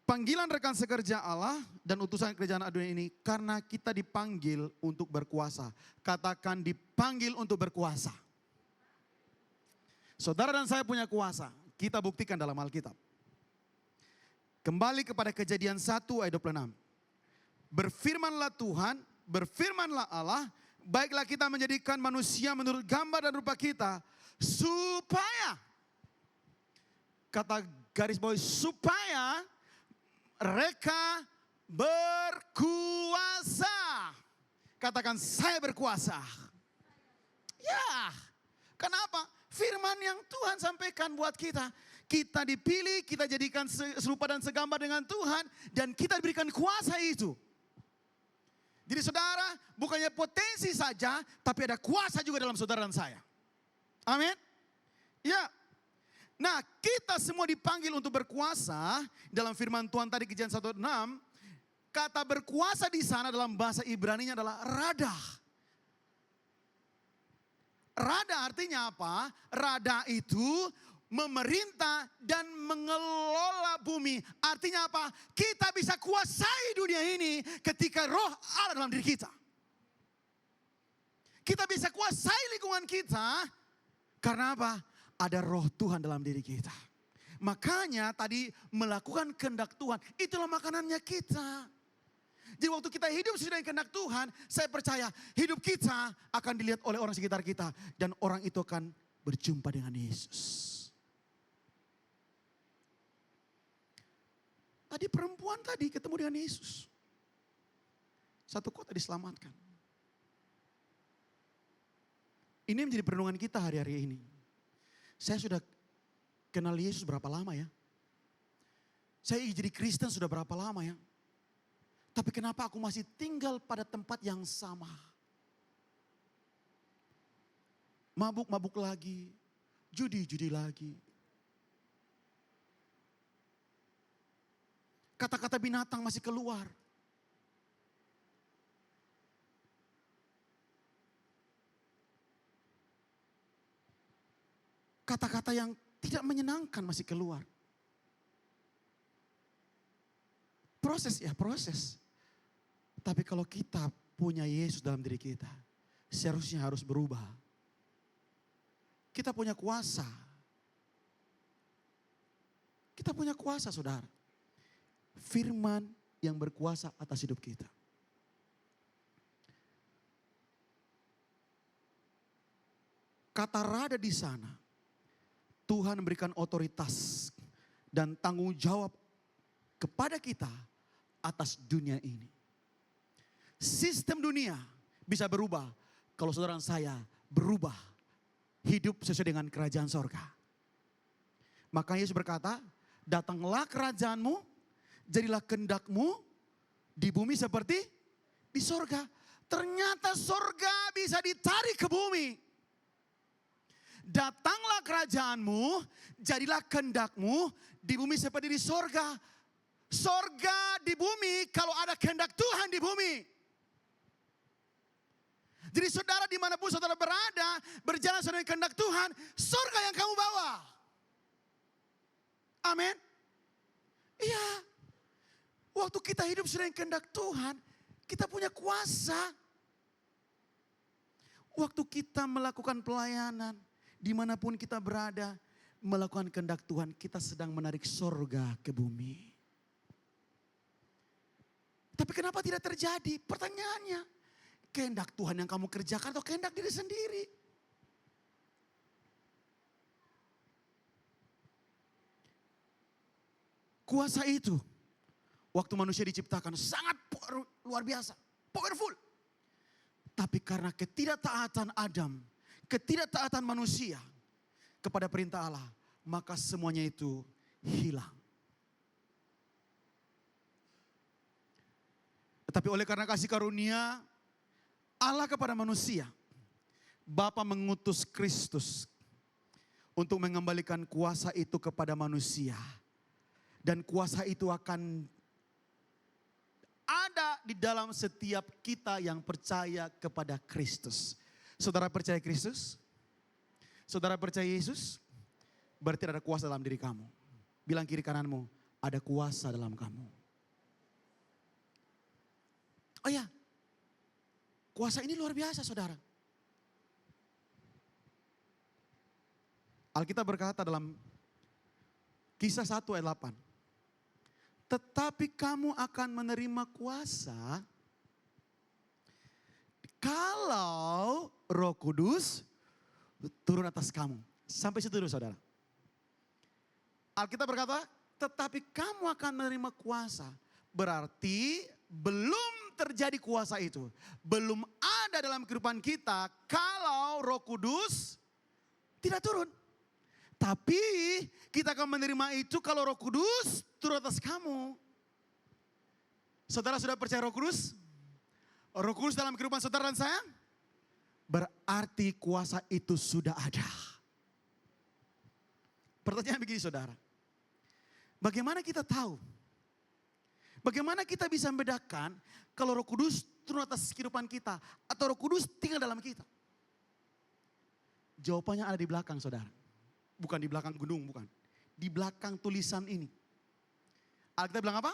panggilan rekan sekerja Allah dan utusan kerajaan Allah di dunia ini karena kita dipanggil untuk berkuasa. Katakan dipanggil untuk berkuasa. Saudara dan saya punya kuasa, kita buktikan dalam Alkitab. Kembali kepada Kejadian 1 ayat 26. Berfirmanlah Tuhan, berfirmanlah Allah, baiklah kita menjadikan manusia menurut gambar dan rupa kita, supaya, kata garis bawahi, supaya mereka berkuasa. Katakan saya berkuasa. Ya, kenapa? firman yang Tuhan sampaikan buat kita. Kita dipilih, kita jadikan serupa dan segambar dengan Tuhan. Dan kita diberikan kuasa itu. Jadi saudara, bukannya potensi saja, tapi ada kuasa juga dalam saudara dan saya. Amin. Ya. Nah, kita semua dipanggil untuk berkuasa. Dalam firman Tuhan tadi Kejadian 1:6, kata berkuasa di sana dalam bahasa Ibrani-nya adalah rada. Rada artinya apa? Rada itu memerintah dan mengelola bumi. Artinya apa? Kita bisa kuasai dunia ini ketika roh Allah dalam diri kita. Kita bisa kuasai lingkungan kita karena apa? Ada roh Tuhan dalam diri kita. Makanya tadi melakukan kehendak Tuhan, itulah makanannya kita. Jadi waktu kita hidup sesuai dengan kehendak Tuhan, saya percaya hidup kita akan dilihat oleh orang sekitar kita. Dan orang itu akan berjumpa dengan Yesus. Tadi perempuan tadi ketemu dengan Yesus. Satu kota diselamatkan. Ini menjadi perenungan kita hari-hari ini. Saya sudah kenal Yesus berapa lama ya? Saya jadi Kristen sudah berapa lama ya? Tapi kenapa aku masih tinggal pada tempat yang sama? Mabuk-mabuk lagi, judi-judi lagi. Kata-kata binatang masih keluar. Kata-kata yang tidak menyenangkan masih keluar. Proses ya proses. Tapi kalau kita punya Yesus dalam diri kita, seharusnya harus berubah. Kita punya kuasa. Kita punya kuasa saudara. Firman yang berkuasa atas hidup kita. Kata rada di sana, Tuhan memberikan otoritas dan tanggung jawab kepada kita atas dunia ini. Sistem dunia bisa berubah kalau saudara dan saya berubah hidup sesuai dengan kerajaan sorga. Makanya Yesus berkata, datanglah kerajaanmu, jadilah kehendakmu di bumi seperti di sorga. Ternyata sorga bisa ditarik ke bumi. Datanglah kerajaanmu, jadilah kehendakmu di bumi seperti di sorga. Sorga di bumi kalau ada kehendak Tuhan di bumi. Jadi saudara dimanapun saudara berada, berjalan sesuai dengan kehendak Tuhan, sorga yang kamu bawa. Amin. Iya. Waktu kita hidup sesuai dengan kehendak Tuhan, kita punya kuasa. Waktu kita melakukan pelayanan, dimanapun kita berada, melakukan kehendak Tuhan, kita sedang menarik sorga ke bumi. Tapi kenapa tidak terjadi? Pertanyaannya, kehendak Tuhan yang kamu kerjakan atau kehendak diri sendiri? Kuasa itu, waktu manusia diciptakan sangat luar biasa, powerful. Tapi karena ketidaktaatan Adam, ketidaktaatan manusia kepada perintah Allah, maka semuanya itu hilang. Tetapi oleh karena kasih karunia Allah kepada manusia, Bapa mengutus Kristus untuk mengembalikan kuasa itu kepada manusia. Dan kuasa itu akan ada di dalam setiap kita yang percaya kepada Kristus. Saudara percaya Kristus? Saudara percaya Yesus? Berarti ada kuasa dalam diri kamu. Bilang kiri kananmu, ada kuasa dalam kamu. Oh ya, kuasa ini luar biasa saudara. Alkitab berkata dalam Kisah 1 ayat 8. Tetapi kamu akan menerima kuasa kalau Roh Kudus turun atas kamu. Sampai situ dulu saudara. Alkitab berkata, tetapi kamu akan menerima kuasa. Berarti belum terjadi kuasa itu. Belum ada dalam kehidupan kita kalau Roh Kudus Tidak turun. Tapi kita akan menerima itu kalau Roh Kudus turun atas kamu. Saudara sudah percaya Roh Kudus? Roh Kudus dalam kehidupan saudara dan saya? Berarti kuasa itu sudah ada. Pertanyaan begini saudara. Bagaimana kita tahu? Bagaimana kita bisa membedakan kalau Roh Kudus turun atas kehidupan kita atau Roh Kudus tinggal dalam kita? Jawabannya ada di belakang saudara. Bukan di belakang gunung, bukan. Di belakang tulisan ini. Alkitab bilang apa?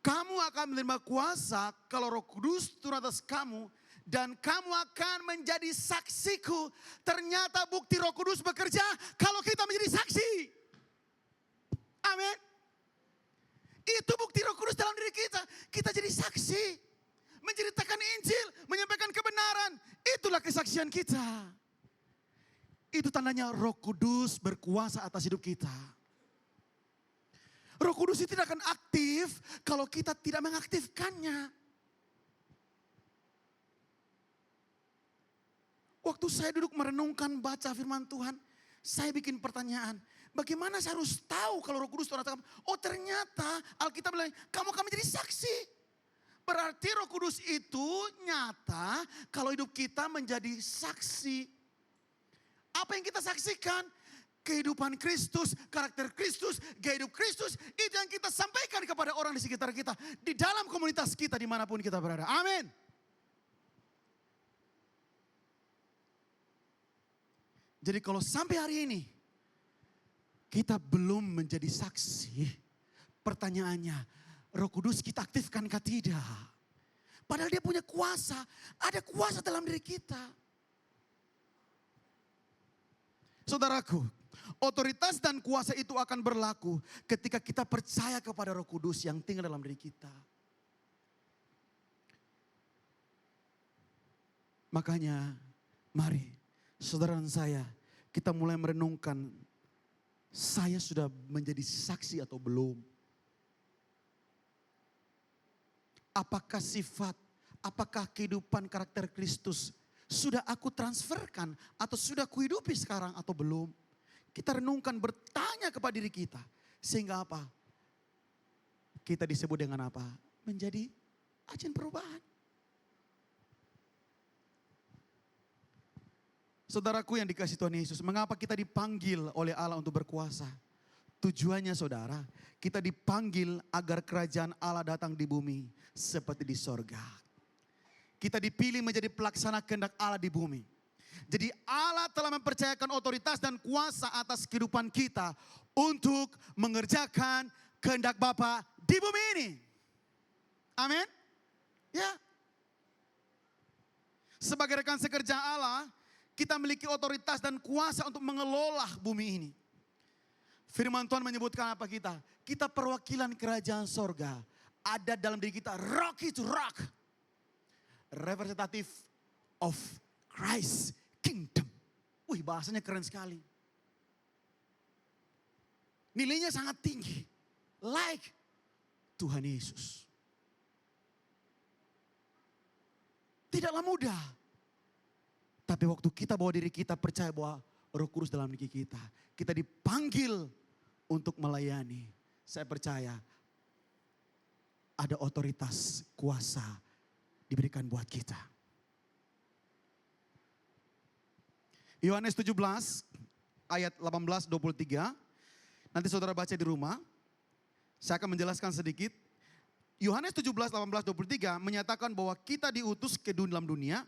Kamu akan menerima kuasa kalau Roh Kudus turun atas kamu. Dan kamu akan menjadi saksiku. Ternyata bukti Roh Kudus bekerja kalau kita menjadi saksi. Amin. Itu bukti Roh Kudus dalam diri kita. Kita jadi saksi. Menceritakan Injil, menyampaikan kebenaran. Itulah kesaksian kita. Itu tandanya Roh Kudus berkuasa atas hidup kita. Roh Kudus itu tidak akan aktif kalau kita tidak mengaktifkannya. Waktu saya duduk merenungkan baca firman Tuhan, saya bikin pertanyaan. Bagaimana saya harus tahu kalau Roh Kudus turun atas kamu? Oh ternyata Alkitab bilang, kamu akan menjadi saksi. Berarti Roh Kudus itu nyata kalau hidup kita menjadi saksi. Apa yang kita saksikan? Kehidupan Kristus, karakter Kristus, gaya hidup Kristus. Itu yang kita sampaikan kepada orang di sekitar kita. Di dalam komunitas kita dimanapun kita berada. Amin. Jadi kalau sampai hari ini kita belum menjadi saksi. Pertanyaannya, Roh Kudus kita aktifkan kah tidak? Padahal dia punya kuasa. Ada kuasa dalam diri kita. Saudaraku, otoritas dan kuasa itu akan berlaku ketika kita percaya kepada Roh Kudus yang tinggal dalam diri kita. Makanya, mari saudara dan saya, kita mulai merenungkan, saya sudah menjadi saksi atau belum? Apakah sifat, apakah kehidupan karakter Kristus sudah aku transferkan atau sudah kuhidupi sekarang atau belum? Kita renungkan, bertanya kepada diri kita. Sehingga apa? Kita disebut dengan apa? Menjadi agen perubahan. Saudaraku yang dikasihi Tuhan Yesus, mengapa kita dipanggil oleh Allah untuk berkuasa? Tujuannya saudara, kita dipanggil agar kerajaan Allah datang di bumi seperti di sorga. Kita dipilih menjadi pelaksana kehendak Allah di bumi. Jadi Allah telah mempercayakan otoritas dan kuasa atas kehidupan kita untuk mengerjakan kehendak Bapa di bumi ini. Amin. Ya. Sebagai rekan sekerja Allah, kita memiliki otoritas dan kuasa untuk mengelola bumi ini. Firman Tuhan menyebutkan apa kita? Kita perwakilan kerajaan sorga. Ada dalam diri kita, rock itu rock. Representative of Christ Kingdom. Wih, bahasanya keren sekali. Nilainya sangat tinggi. Like Tuhan Yesus. Tidaklah mudah. Tapi waktu kita bawa diri kita percaya bahwa Roh Kudus dalam diri kita. Kita dipanggil untuk melayani. Saya percaya ada otoritas, kuasa diberikan buat kita. Yohanes 17 ayat 18-23. Nanti saudara baca di rumah. Saya akan menjelaskan sedikit. Yohanes 17, 18-23 menyatakan bahwa kita diutus ke dalam dunia.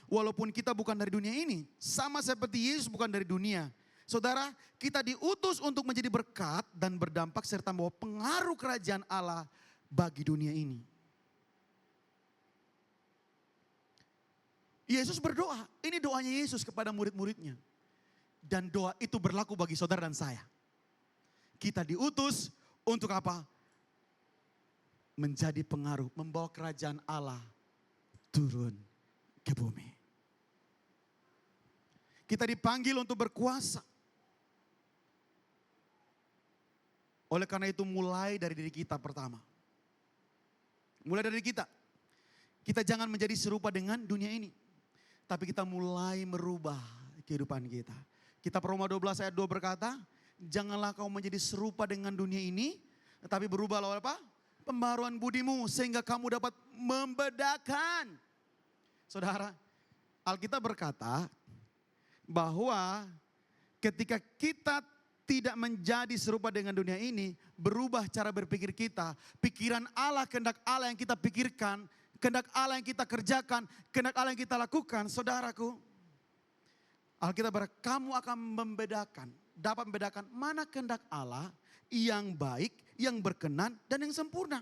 Walaupun kita bukan dari dunia ini. Sama seperti Yesus bukan dari dunia. Saudara, kita diutus untuk menjadi berkat dan berdampak serta membawa pengaruh kerajaan Allah bagi dunia ini. Yesus berdoa, ini doanya Yesus kepada murid-muridnya. Dan doa itu berlaku bagi saudara dan saya. Kita diutus untuk apa? Menjadi pengaruh, membawa kerajaan Allah turun ke bumi. Kita dipanggil untuk berkuasa. Oleh karena itu mulai dari diri kita pertama. Mulai dari kita. Kita jangan menjadi serupa dengan dunia ini. Tapi kita mulai merubah kehidupan kita. Kitab Roma 12 ayat 2 berkata, janganlah kau menjadi serupa dengan dunia ini, tetapi berubahlah oleh apa? Pembaruan budimu sehingga kamu dapat membedakan. Saudara, Alkitab berkata bahwa ketika kita tidak menjadi serupa dengan dunia ini, berubah cara berpikir kita, pikiran Allah, kehendak Allah yang kita pikirkan, kehendak Allah yang kita kerjakan, kehendak Allah yang kita lakukan, saudaraku, Alkitab berkata, kamu akan dapat membedakan mana kehendak Allah yang baik, yang berkenan, dan yang sempurna.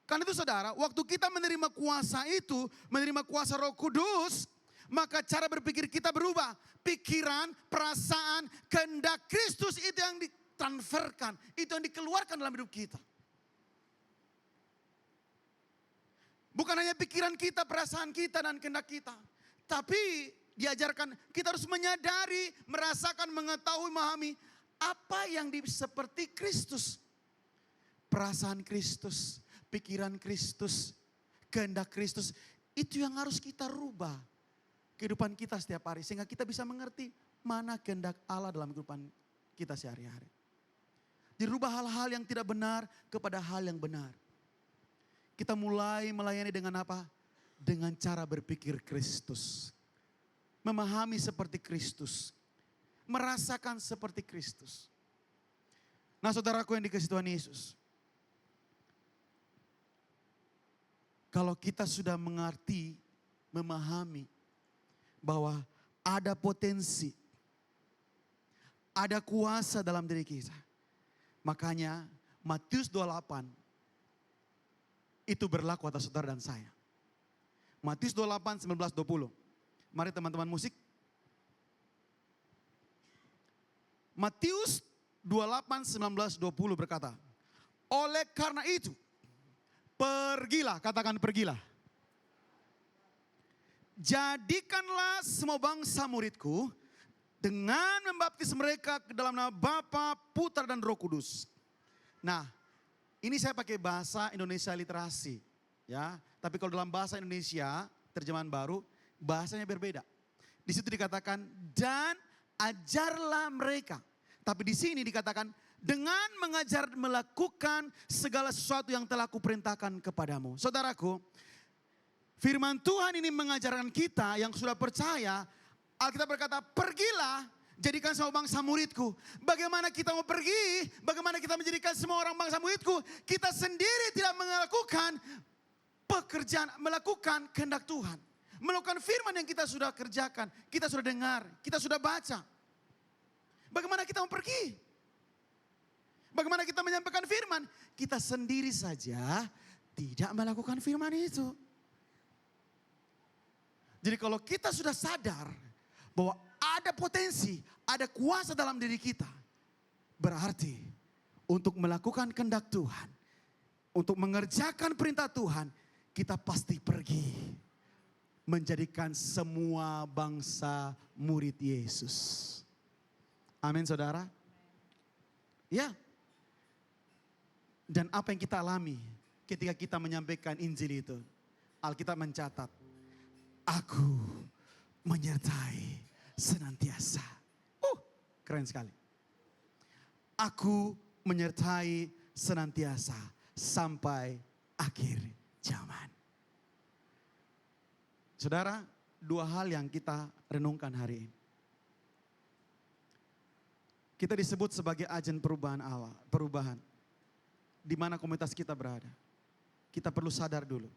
Karena itu saudara, waktu kita menerima kuasa itu, menerima kuasa Roh Kudus, maka cara berpikir kita berubah. Pikiran, perasaan, kehendak Kristus itu yang ditransferkan, itu yang dikeluarkan dalam hidup kita. Bukan hanya pikiran kita, perasaan kita, dan kehendak kita. Tapi diajarkan kita harus menyadari, merasakan, mengetahui, memahami apa yang seperti Kristus. Perasaan Kristus, pikiran Kristus, kehendak Kristus, itu yang harus kita rubah kehidupan kita setiap hari. Sehingga kita bisa mengerti mana kehendak Allah dalam kehidupan kita sehari-hari. Dirubah hal-hal yang tidak benar kepada hal yang benar. Kita mulai melayani dengan apa? Dengan cara berpikir Kristus. Memahami seperti Kristus. Merasakan seperti Kristus. Nah saudaraku yang dikasihi Tuhan Yesus. Kalau kita sudah mengerti, memahami bahwa ada potensi, ada kuasa dalam diri kita. Makanya Matius 28 itu berlaku atas saudara dan saya. Matius 28, 19, 20. Mari teman-teman musik. Matius 28, 19, 20 berkata, oleh karena itu, pergilah, katakan pergilah. Jadikanlah semua bangsa muridku dengan membaptis mereka ke dalam nama Bapa, Putra dan Roh Kudus. Nah, ini saya pakai bahasa Indonesia literasi, ya. Tapi kalau dalam bahasa Indonesia terjemahan baru, bahasanya berbeda. Di situ dikatakan dan ajarlah mereka. Tapi di sini dikatakan dengan mengajar melakukan segala sesuatu yang telah kuperintahkan kepadamu. Saudaraku, firman Tuhan ini mengajarkan kita yang sudah percaya. Alkitab berkata, pergilah, jadikan semua bangsa muridku. Bagaimana kita mau pergi? Bagaimana kita menjadikan semua orang bangsa muridku? Kita sendiri tidak melakukan pekerjaan, melakukan kehendak Tuhan. Melakukan firman yang kita sudah kerjakan, kita sudah dengar, kita sudah baca. Bagaimana kita mau pergi? Bagaimana kita menyampaikan firman? Kita sendiri saja tidak melakukan firman itu. Jadi kalau kita sudah sadar bahwa ada potensi, ada kuasa dalam diri kita. Berarti untuk melakukan kehendak Tuhan, untuk mengerjakan perintah Tuhan, kita pasti pergi. Menjadikan semua bangsa murid Yesus. Amin saudara. Ya. Dan apa yang kita alami ketika kita menyampaikan Injil itu. Alkitab mencatat. Aku menyertai senantiasa. Keren sekali. Aku menyertai senantiasa sampai akhir zaman. Saudara, dua hal yang kita renungkan hari ini. Kita disebut sebagai agen perubahan Allah, perubahan. Di mana komunitas kita berada. Kita perlu sadar dulu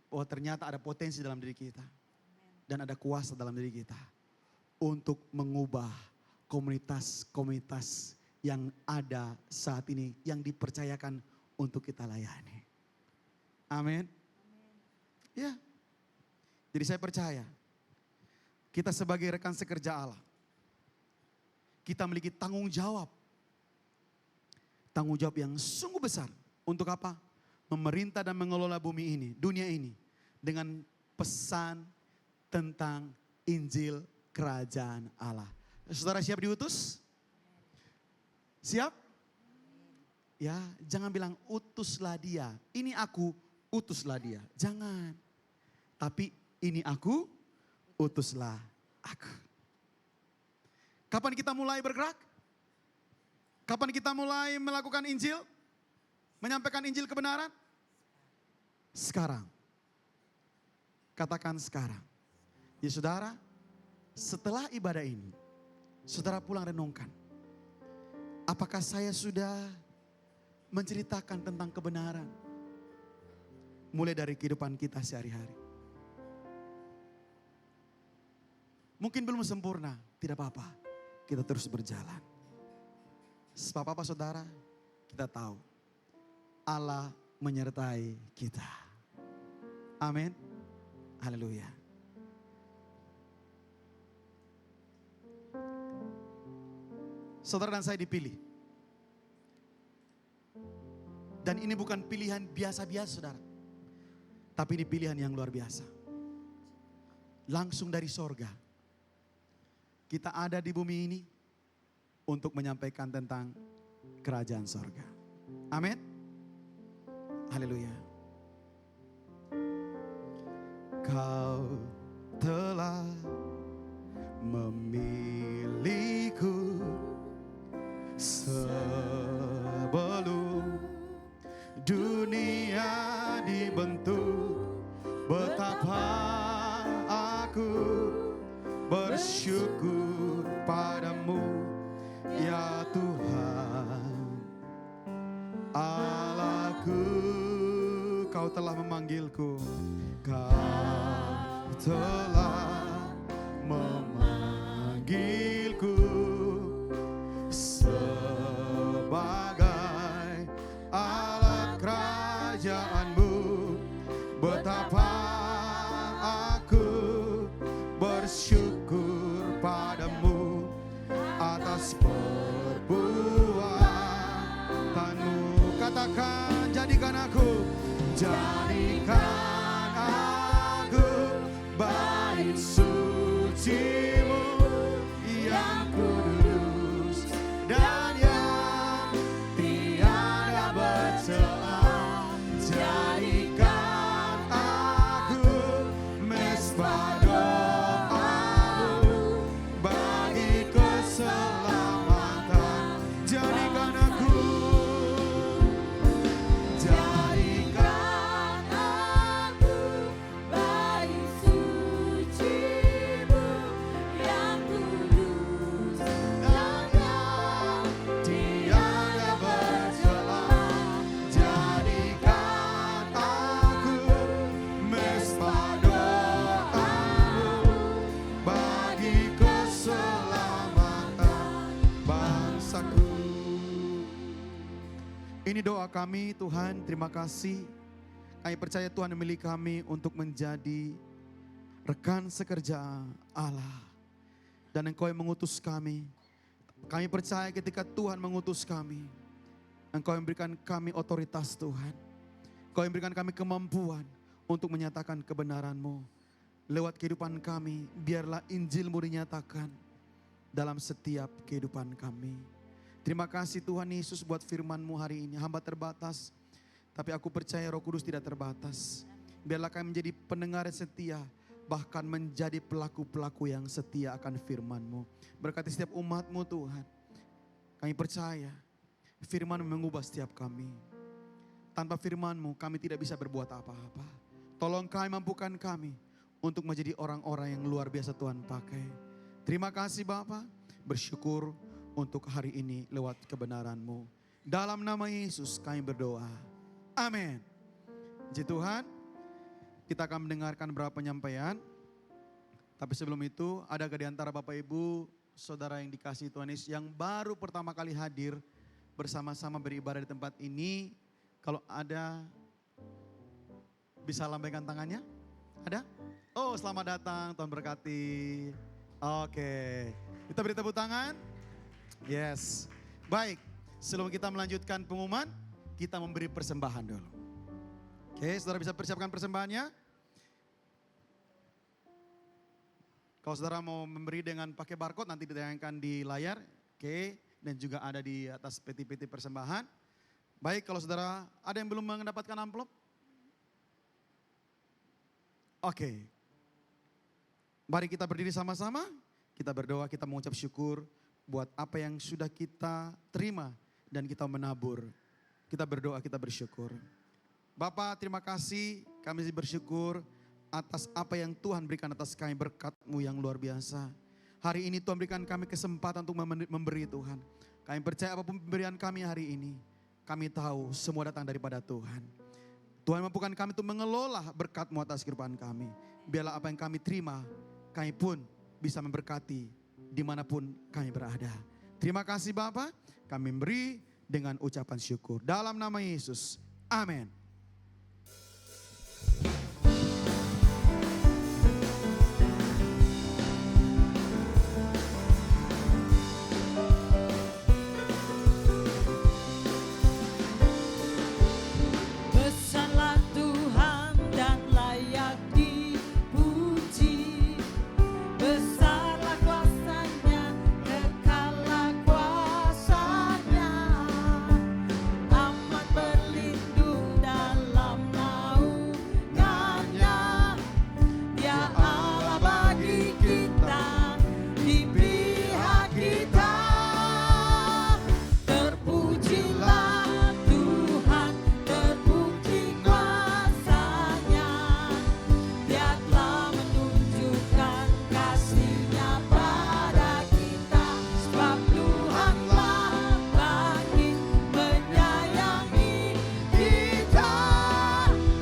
bahwa ternyata ada potensi dalam diri kita. Dan ada kuasa dalam diri kita. Untuk mengubah komunitas-komunitas yang ada saat ini. Yang dipercayakan untuk kita layani. Amin. Ya. Jadi saya percaya. Kita sebagai rekan sekerja Allah. Kita memiliki tanggung jawab. Tanggung jawab yang sungguh besar. Untuk apa? Memerintah dan mengelola bumi ini, dunia ini. Dengan pesan tentang Injil Kerajaan Allah. Saudara siap diutus? Siap? Ya, jangan bilang utuslah dia. Ini aku, utuslah dia. Jangan. Tapi ini aku, utuslah aku. Kapan kita mulai bergerak? Kapan kita mulai melakukan Injil? Menyampaikan Injil kebenaran? Sekarang. Katakan sekarang. Ya saudara, setelah ibadah ini, saudara pulang renungkan. Apakah saya sudah menceritakan tentang kebenaran? Mulai dari kehidupan kita sehari-hari. Mungkin belum sempurna, tidak apa-apa. Kita terus berjalan. Sebab apa saudara? Kita tahu Allah menyertai kita. Amin. Haleluya. Saudara dan saya dipilih. Dan ini bukan pilihan biasa-biasa saudara. Tapi ini pilihan yang luar biasa. Langsung dari sorga. Kita ada di bumi ini untuk menyampaikan tentang kerajaan sorga. Amin. Haleluya. Kau telah memilihku sebelum dunia dibentuk. Betapa aku bersyukur padamu ya Tuhan Allahku. Kau telah memanggilku, kau telah memanggilku sebagai alat kerajaanmu. Betapa aku bersyukur padamu atas perbuatanmu. Katakan, jadikan aku bait suci-Mu yang kudus dan yang tiada bercela. Jadikan aku mesbah doa-Mu bagi keselamatan. Jadikan aku bait suci-Mu yang kudus dan yang tiada bercela. Jadikan aku mesbah doa-Mu bagi keselamatan bangsaku. Ini doa kami Tuhan, terima kasih. Kami percaya Tuhan memilih kami untuk menjadi rekan sekerja Allah. Dan Engkau yang mengutus kami. Kami percaya ketika Tuhan mengutus kami, Engkau yang memberikan kami otoritas Tuhan. Engkau yang memberikan kami kemampuan untuk menyatakan kebenaran-Mu. Lewat kehidupan kami, biarlah Injil-Mu dinyatakan dalam setiap kehidupan kami. Terima kasih Tuhan Yesus buat firman-Mu hari ini. Hamba terbatas, tapi aku percaya Roh Kudus tidak terbatas. Biarlah kami menjadi pendengar yang setia, bahkan menjadi pelaku-pelaku yang setia akan firman-Mu. Berkati setiap umat-Mu Tuhan. Kami percaya firman mengubah setiap kami. Tanpa firman-Mu kami tidak bisa berbuat apa-apa. Tolong kami, mampukan kami untuk menjadi orang-orang yang luar biasa Tuhan pakai. Terima kasih Bapa, bersyukur untuk hari ini lewat kebenaran-Mu. Dalam nama Yesus kami berdoa. Amin. Puji Tuhan, kita akan mendengarkan beberapa penyampaian. Tapi sebelum itu, ada di antara Bapak Ibu, Saudara yang dikasihi Tuhan Yesus, yang baru pertama kali hadir bersama-sama beribadah di tempat ini. Kalau ada, bisa lambaikan tangannya? Ada? Oh, selamat datang, Tuhan berkati. Oke, kita beri tepuk tangan. Yes, baik. Sebelum kita melanjutkan pengumuman, kita memberi persembahan dulu. Oke, saudara bisa persiapkan persembahannya. Kalau saudara mau memberi dengan pakai barcode, nanti ditayangkan di layar. Oke, dan juga ada di atas peti-peti persembahan. Baik, kalau saudara ada yang belum mendapatkan amplop. Oke. Mari kita berdiri sama-sama, kita berdoa, kita mengucap syukur buat apa yang sudah kita terima dan kita menabur. Kita berdoa, kita bersyukur. Bapak, terima kasih, kami bersyukur atas apa yang Tuhan berikan atas kami, berkat-Mu yang luar biasa. Hari ini Tuhan berikan kami kesempatan untuk memberi Tuhan. Kami percaya apapun pemberian kami hari ini, kami tahu semua datang daripada Tuhan. Tuhan mampukan kami untuk mengelola berkat-Mu atas kehidupan kami. Biarlah apa yang kami terima, kami pun bisa memberkati dimanapun kami berada. Terima kasih Bapa, kami beri dengan ucapan syukur. Dalam nama Yesus, amin. Besarlah Tuhan dan layak dipuji. Besarlah kuasa-Nya, kekallah kuasa-Nya. Amat berlindung dalam naungan-Nya. Dia Allah bagi kita, di pihak kita. Terpujilah Tuhan, terbukti kuasa-Nya. Dia telah menunjukkan kasih-Nya pada kita. Sebab Tuhanlah bangkit menyayangi kita.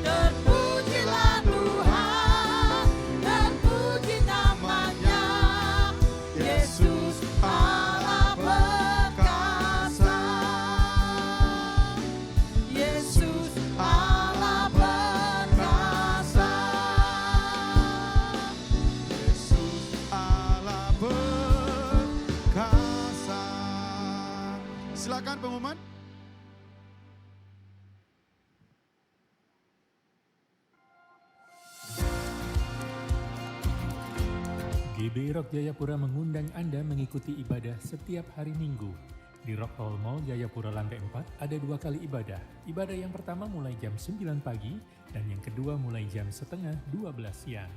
Terpujilah Tuhan, terpuji namanya. Yesus Allah perkasa. Yesus Allah perkasa. Yesus Allah perkasa. Silakan pengumuman. GB Rock Jayapura mengundang Anda mengikuti ibadah setiap hari Minggu. Di Rock Hall Mall Jayapura lantai 4 ada 2 kali ibadah. Ibadah yang pertama mulai jam 9 pagi dan yang kedua mulai jam setengah 12 siang.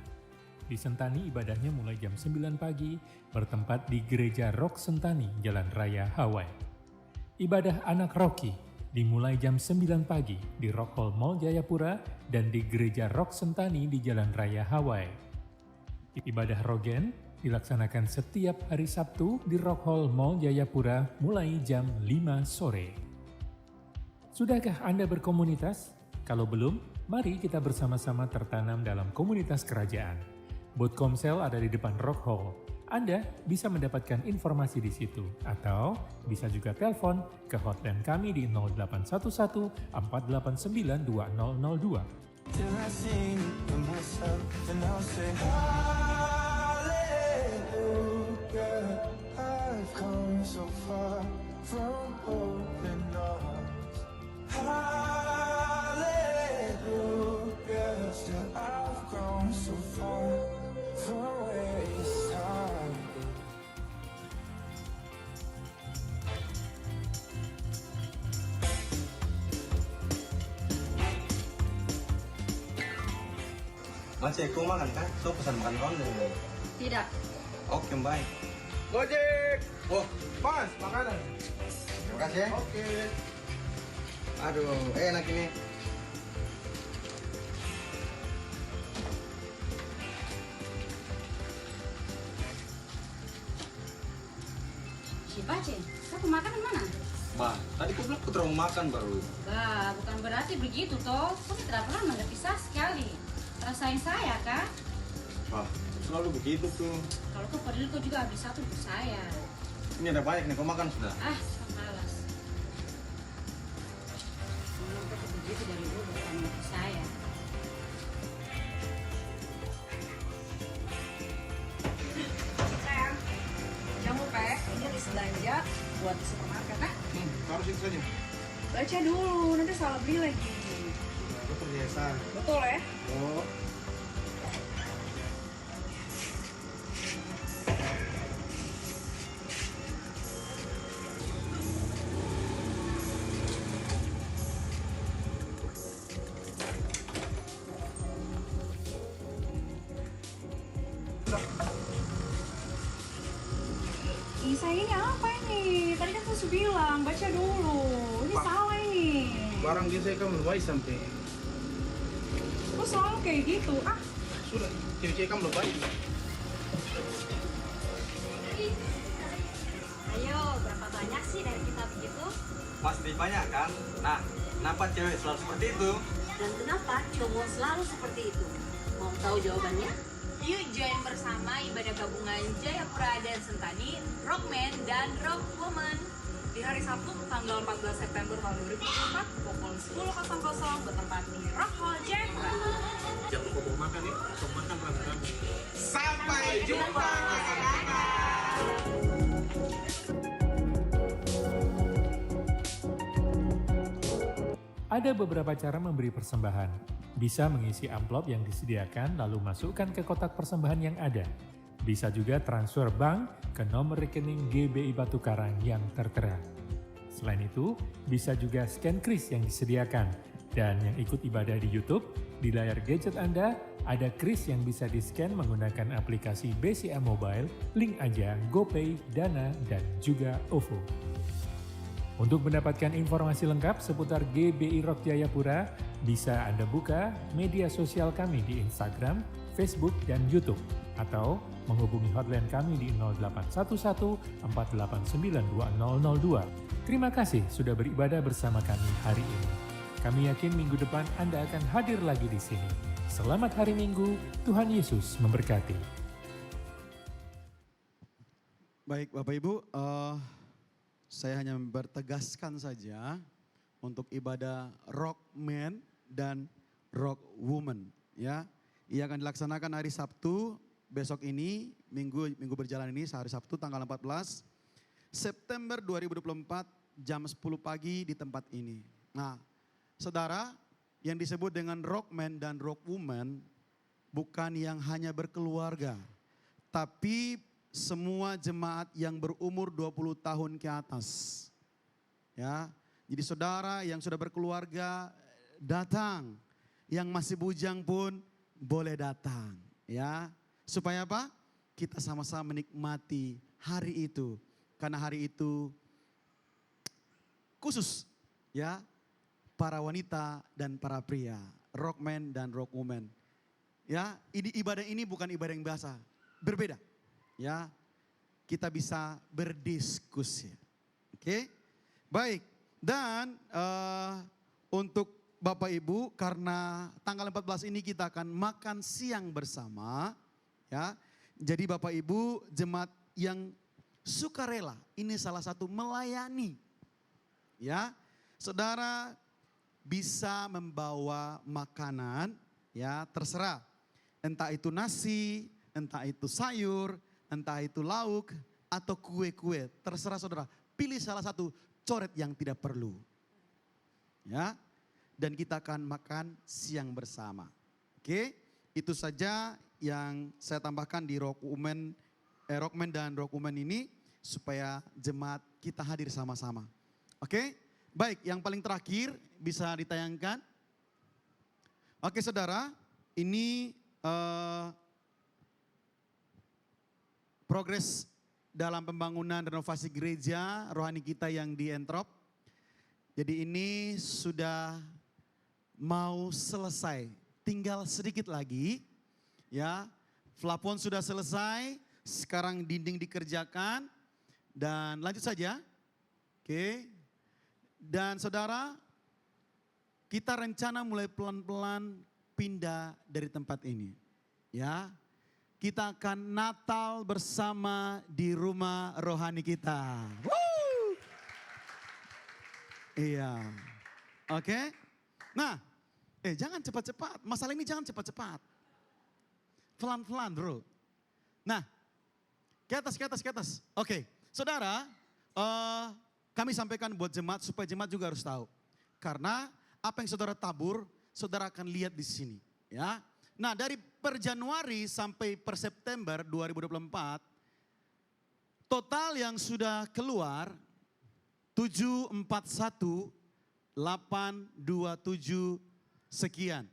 Di Sentani ibadahnya mulai jam 9 pagi bertempat di Gereja Rock Sentani, Jalan Raya Hawaii. Ibadah anak Rocky dimulai jam 9 pagi di Rock Hall Mall Jayapura dan di Gereja Rock Sentani di Jalan Raya Hawaii. Ibadah Rogen dilaksanakan setiap hari Sabtu di Rock Hall Mall Jayapura mulai jam 5 sore. Sudahkah Anda berkomunitas? Kalau belum, mari kita bersama-sama tertanam dalam komunitas kerajaan. Booth Komsel ada di depan Rock Hall. Anda bisa mendapatkan informasi di situ atau bisa juga telepon ke hotline kami di 0811 489 2002. Till I sing to myself and I'll say hallelujah. I've come so far from open arms. Hallelujah. Still I've grown so far from where you started. Masih aku makan kan? So pesan makan ronde. Tidak. Oke baik. Gojek. Oh, Mas, makanan. Terima kasih ya. Oke. Aduh, enak ini. Si Bacin, kamu makanan mana? Bah, tadi aku bilang aku terlalu makan baru. Bah, bukan berarti begitu toh. Kamu tidak pernah mengerti saya sekali. Rasain saya kan? Bah, selalu begitu tuh. Kalau kau perlu kau juga habis satu untuk saya. Ini ada banyak nih, kau makan sudah. Ah, malas. Memang kau begitu dari dulu bukan mengerti saya. Sayang, jangan lupa ya, ini list belanja buat di supermarket ya. Harus itu saja. Baca dulu, nanti salah beli lagi. Aku terbiasa. Betul ya? Oh. saya ini apa ini? Tadi kan tuh bilang, baca dulu. Ini salah ini. Barang dia saya kan belum baik sampai. Kok selalu kayak gitu? Ah, Sudah, cewek-cewek kan belum baik. Ayo, berapa banyak sih dari kita begitu? Pasti banyak kan? Nah, kenapa cewek selalu seperti itu? Dan kenapa cowok selalu seperti itu? Mau tahu jawabannya? Yuk join bersama ibadah gabungan Jayapura dan Sentani, Rockman dan Rockwoman. di hari Sabtu tanggal 14 September tahun 2024 pukul 10.00 bertempat di Rock Hall Jayapura. Jangan lupa bawa makan ya, atau makan rame-rame. Sampai jumpa. Ada beberapa cara memberi persembahan. Bisa mengisi amplop yang disediakan lalu masukkan ke kotak persembahan yang ada. Bisa juga transfer bank ke nomor rekening GBI Batu Karang yang tertera. Selain itu, bisa juga scan kris yang disediakan. Dan yang ikut ibadah di YouTube, di layar gadget Anda ada kris yang bisa di-scan menggunakan aplikasi BCA Mobile, link aja GoPay, Dana, dan juga OVO. Untuk mendapatkan informasi lengkap seputar GBI Rock Jayapura, bisa Anda buka media sosial kami di Instagram, Facebook, dan YouTube. Atau menghubungi hotline kami di 0811 489 2002. Terima kasih sudah beribadah bersama kami hari ini. Kami yakin minggu depan Anda akan hadir lagi di sini. Selamat hari Minggu, Tuhan Yesus memberkati. Baik Bapak Ibu, saya hanya bertegaskan saja untuk ibadah Rockman dan Rockwoman. Ya, ia akan dilaksanakan hari Sabtu besok ini, minggu berjalan ini, hari Sabtu tanggal 14 September 2024 jam 10 pagi di tempat ini. Nah, saudara, yang disebut dengan Rockman dan Rockwoman bukan yang hanya berkeluarga, tapi semua jemaat yang berumur 20 tahun ke atas. Ya, jadi saudara yang sudah berkeluarga datang, yang masih bujang pun boleh datang. Ya, supaya apa? Kita sama-sama menikmati hari itu. Karena hari itu khusus ya para wanita dan para pria, Rockman dan Rockwoman. Ya, ibadah ini bukan ibadah yang biasa, berbeda. Ya, kita bisa berdiskusi. Oke, baik. Dan untuk Bapak Ibu, karena tanggal 14 ini kita akan makan siang bersama. Ya, jadi Bapak Ibu jemaat yang sukarela, ini salah satu melayani. Ya, saudara bisa membawa makanan, ya terserah. Entah itu nasi, entah itu sayur, entah itu lauk, atau kue-kue. Terserah saudara, pilih salah satu, coret yang tidak perlu. Ya, dan kita akan makan siang bersama. Oke, itu saja yang saya tambahkan di Rockman dan Rockwoman ini, supaya jemaat kita hadir sama-sama. Oke, baik, yang paling terakhir bisa ditayangkan. Oke saudara, ini progres dalam pembangunan renovasi gereja rohani kita yang di Entrop. Jadi ini sudah mau selesai, tinggal sedikit lagi. Ya, plafon sudah selesai, sekarang dinding dikerjakan. Dan lanjut saja. Oke. Dan saudara, kita rencana mulai pelan-pelan pindah dari tempat ini. Ya. Kita akan Natal bersama di rumah rohani kita. Woo! Iya. Oke. Nah, jangan cepat-cepat. Masalah ini jangan cepat-cepat. Pelan-pelan bro. Nah, ke atas. Oke, saudara, kami sampaikan buat jemaat supaya jemaat juga harus tahu. Karena apa yang saudara tabur, saudara akan lihat di sini. Ya. Nah, dari per Januari sampai per September 2024, total yang sudah keluar 741.827 sekian.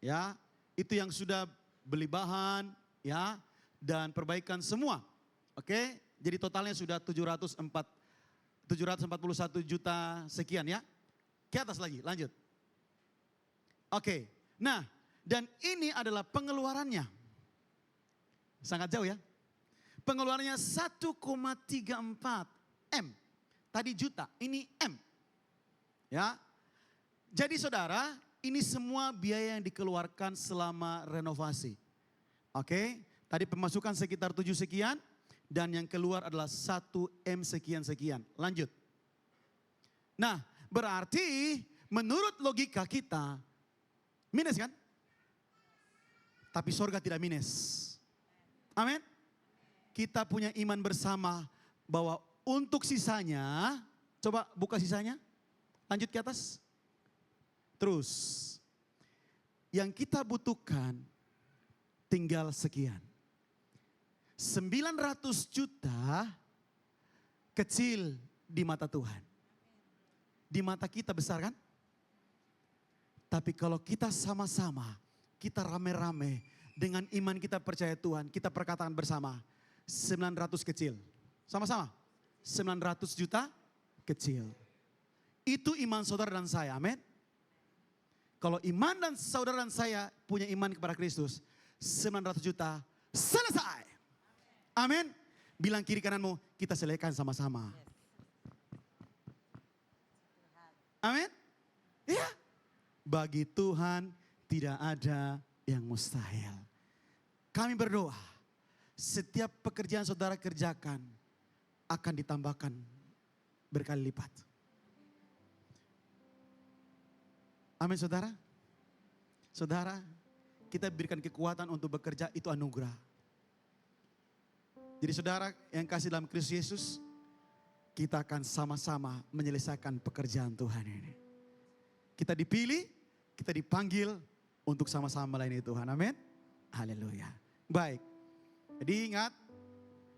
Ya, itu yang sudah beli bahan, ya, dan perbaikan semua. Oke, Jadi totalnya sudah 741 juta sekian ya. Ke atas lagi, lanjut. Oke, nah dan ini adalah pengeluarannya. Sangat jauh ya. Pengeluarannya 1,34 M. Tadi juta, ini M. Ya. Jadi saudara, ini semua biaya yang dikeluarkan selama renovasi. Oke, tadi pemasukan sekitar 7 sekian dan yang keluar adalah 1 M sekian-sekian. Lanjut. Nah, berarti menurut logika kita minus kan? Tapi sorga tidak minus. Amin. Kita punya iman bersama bahwa untuk sisanya, coba buka sisanya, lanjut ke atas. Terus, yang kita butuhkan tinggal sekian. 900 juta kecil di mata Tuhan. Di mata kita besar kan? Tapi kalau kita sama-sama, kita rame-rame dengan iman kita percaya Tuhan, kita perkataan bersama, 900 kecil. Sama-sama, 900 juta kecil. Itu iman saudara dan saya, amin. Kalau iman dan saudara dan saya punya iman kepada Kristus, 900 juta selesai. Amin. Bilang kiri kananmu, kita selesaikan sama-sama. Amin. Iya. Bagi Tuhan tidak ada yang mustahil. Kami berdoa, setiap pekerjaan saudara kerjakan akan ditambahkan berkali lipat. Amin saudara. Saudara, kita berikan kekuatan untuk bekerja, itu anugerah. Jadi saudara yang kasih dalam Kristus Yesus, kita akan sama-sama menyelesaikan pekerjaan Tuhan ini. Kita dipilih, kita dipanggil untuk sama-sama melayani Tuhan. Amin. Haleluya. Baik. Jadi ingat,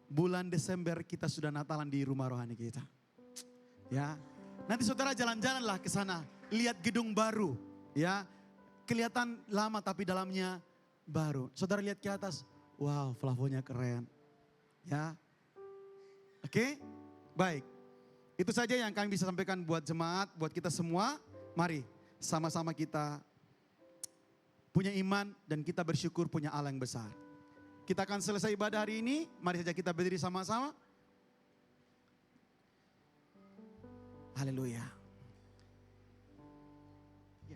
bulan Desember kita sudah Natalan di rumah rohani kita. Ya. Nanti saudara jalan-jalanlah ke sana, lihat gedung baru, ya. Kelihatan lama tapi dalamnya baru. Saudara lihat ke atas, wow, plafonnya keren. Ya. Oke? Baik. Itu saja yang kami bisa sampaikan buat jemaat, buat kita semua. Mari sama-sama kita punya iman dan kita bersyukur punya Allah yang besar. Kita akan selesai ibadah hari ini. Mari saja kita berdiri sama-sama. Haleluya. Ya.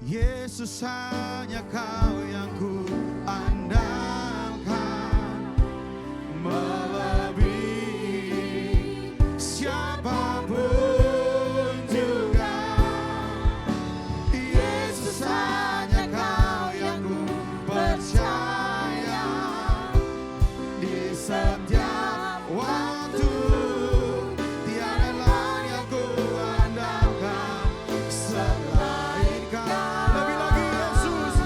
Yesus hanya Kau yang ku andalkan, melebihi siapapun juga. Yesus hanya Kau yang ku percaya di setiap waktu. Tiada lain yang ku andalkan selain Kau. Lebih lagi Yesus,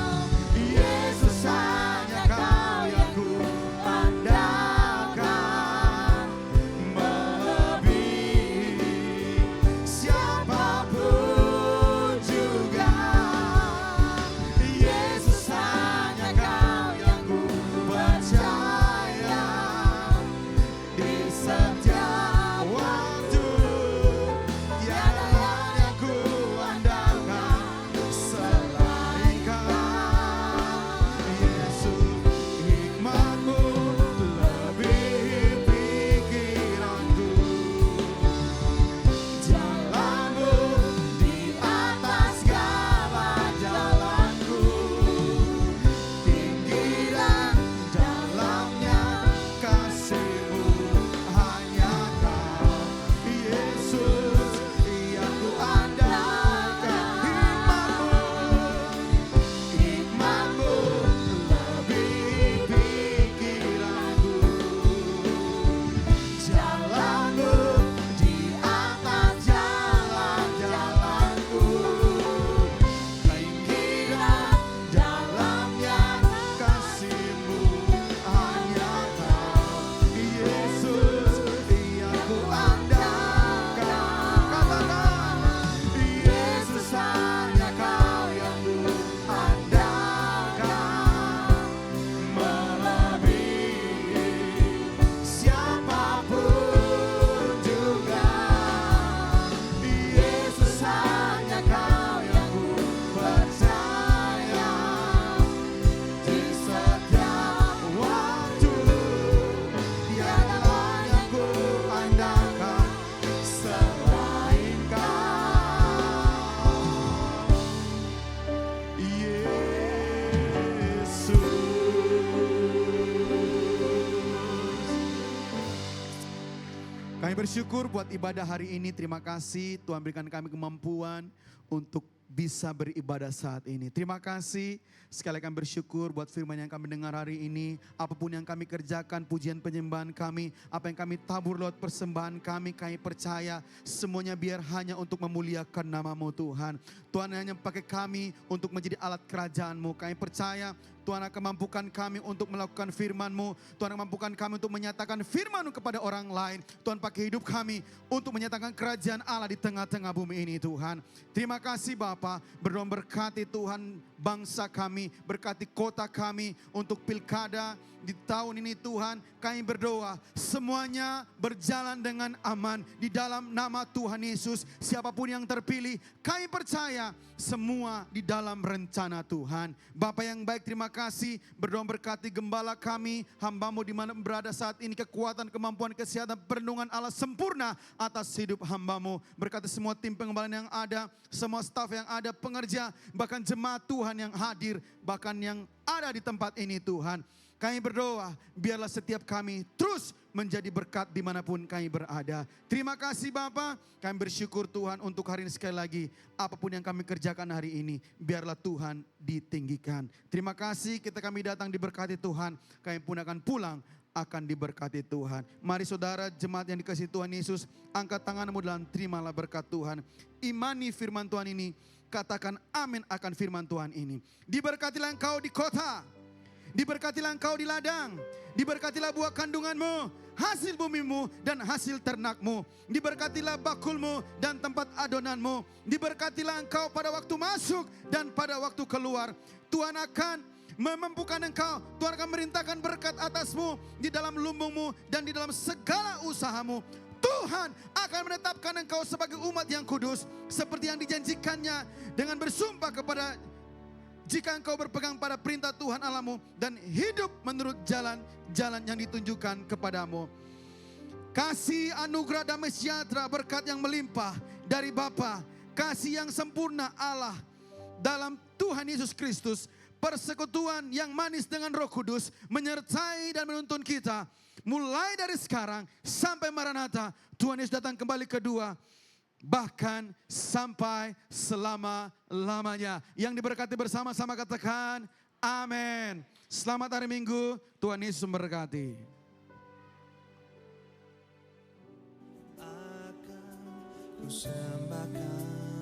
bersyukur buat ibadah hari ini. Terima kasih Tuhan berikan kami kemampuan untuk bisa beribadah saat ini. Terima kasih. Sekali kami bersyukur buat firman yang kami dengar hari ini. Apapun yang kami kerjakan, pujian penyembahan kami, apa yang kami tabur lewat persembahan kami percaya semuanya biar hanya untuk memuliakan nama-Mu Tuhan. Tuhan hanya pakai kami untuk menjadi alat kerajaan-Mu. Kami percaya Tuhan akan mampukan kami untuk melakukan firman-Mu. Tuhan akan mampukan kami untuk menyatakan firman-Mu kepada orang lain. Tuhan pakai hidup kami untuk menyatakan kerajaan Allah di tengah-tengah bumi ini Tuhan. Terima kasih Bapa, berdoa berkati Tuhan bangsa kami, berkati kota kami untuk pilkada di tahun ini Tuhan. Kami berdoa semuanya berjalan dengan aman di dalam nama Tuhan Yesus. Siapapun yang terpilih, kami percaya semua di dalam rencana Tuhan. Bapa yang baik, terima kasih. Berdoa berkati gembala kami, hamba-Mu di mana berada saat ini, kekuatan, kemampuan, kesehatan, perlindungan Allah sempurna atas hidup hamba-Mu. Berkati semua tim pengembalaan yang ada, semua staf yang ada, pengerja, bahkan jemaat Tuhan yang hadir, bahkan yang ada di tempat ini Tuhan. Kami berdoa, biarlah setiap kami terus menjadi berkat dimanapun kami berada. Terima kasih Bapa, kami bersyukur Tuhan untuk hari ini sekali lagi. Apapun yang kami kerjakan hari ini, biarlah Tuhan ditinggikan. Terima kasih kita kami datang diberkati Tuhan, kami pun akan pulang akan diberkati Tuhan. Mari saudara jemaat yang dikasihi Tuhan Yesus, angkat tanganmu dan terimalah berkat Tuhan. Imani firman Tuhan ini, katakan amin akan firman Tuhan ini. Diberkatilah engkau di kota, diberkatilah engkau di ladang, diberkatilah buah kandunganmu, hasil bumimu dan hasil ternakmu. Diberkatilah bakulmu dan tempat adonanmu. Diberkatilah engkau pada waktu masuk dan pada waktu keluar. Tuhan akan memampukan engkau. Tuhan akan merintahkan berkat atasmu di dalam lumbungmu dan di dalam segala usahamu. Tuhan akan menetapkan engkau sebagai umat yang kudus, seperti yang dijanjikannya dengan bersumpah kepada jika engkau berpegang pada perintah Tuhan Allahmu dan hidup menurut jalan-jalan yang ditunjukkan kepadamu. Kasih, anugerah, damai sejahtera, berkat yang melimpah dari Bapa, kasih yang sempurna Allah dalam Tuhan Yesus Kristus, persekutuan yang manis dengan Roh Kudus menyertai dan menuntun kita mulai dari sekarang sampai Maranatha, Tuhan Yesus datang kembali kedua, bahkan sampai selama-lamanya. Yang diberkati bersama-sama katakan amin. Selamat hari Minggu, Tuhan Yesus memberkati. Akan ku sembahkan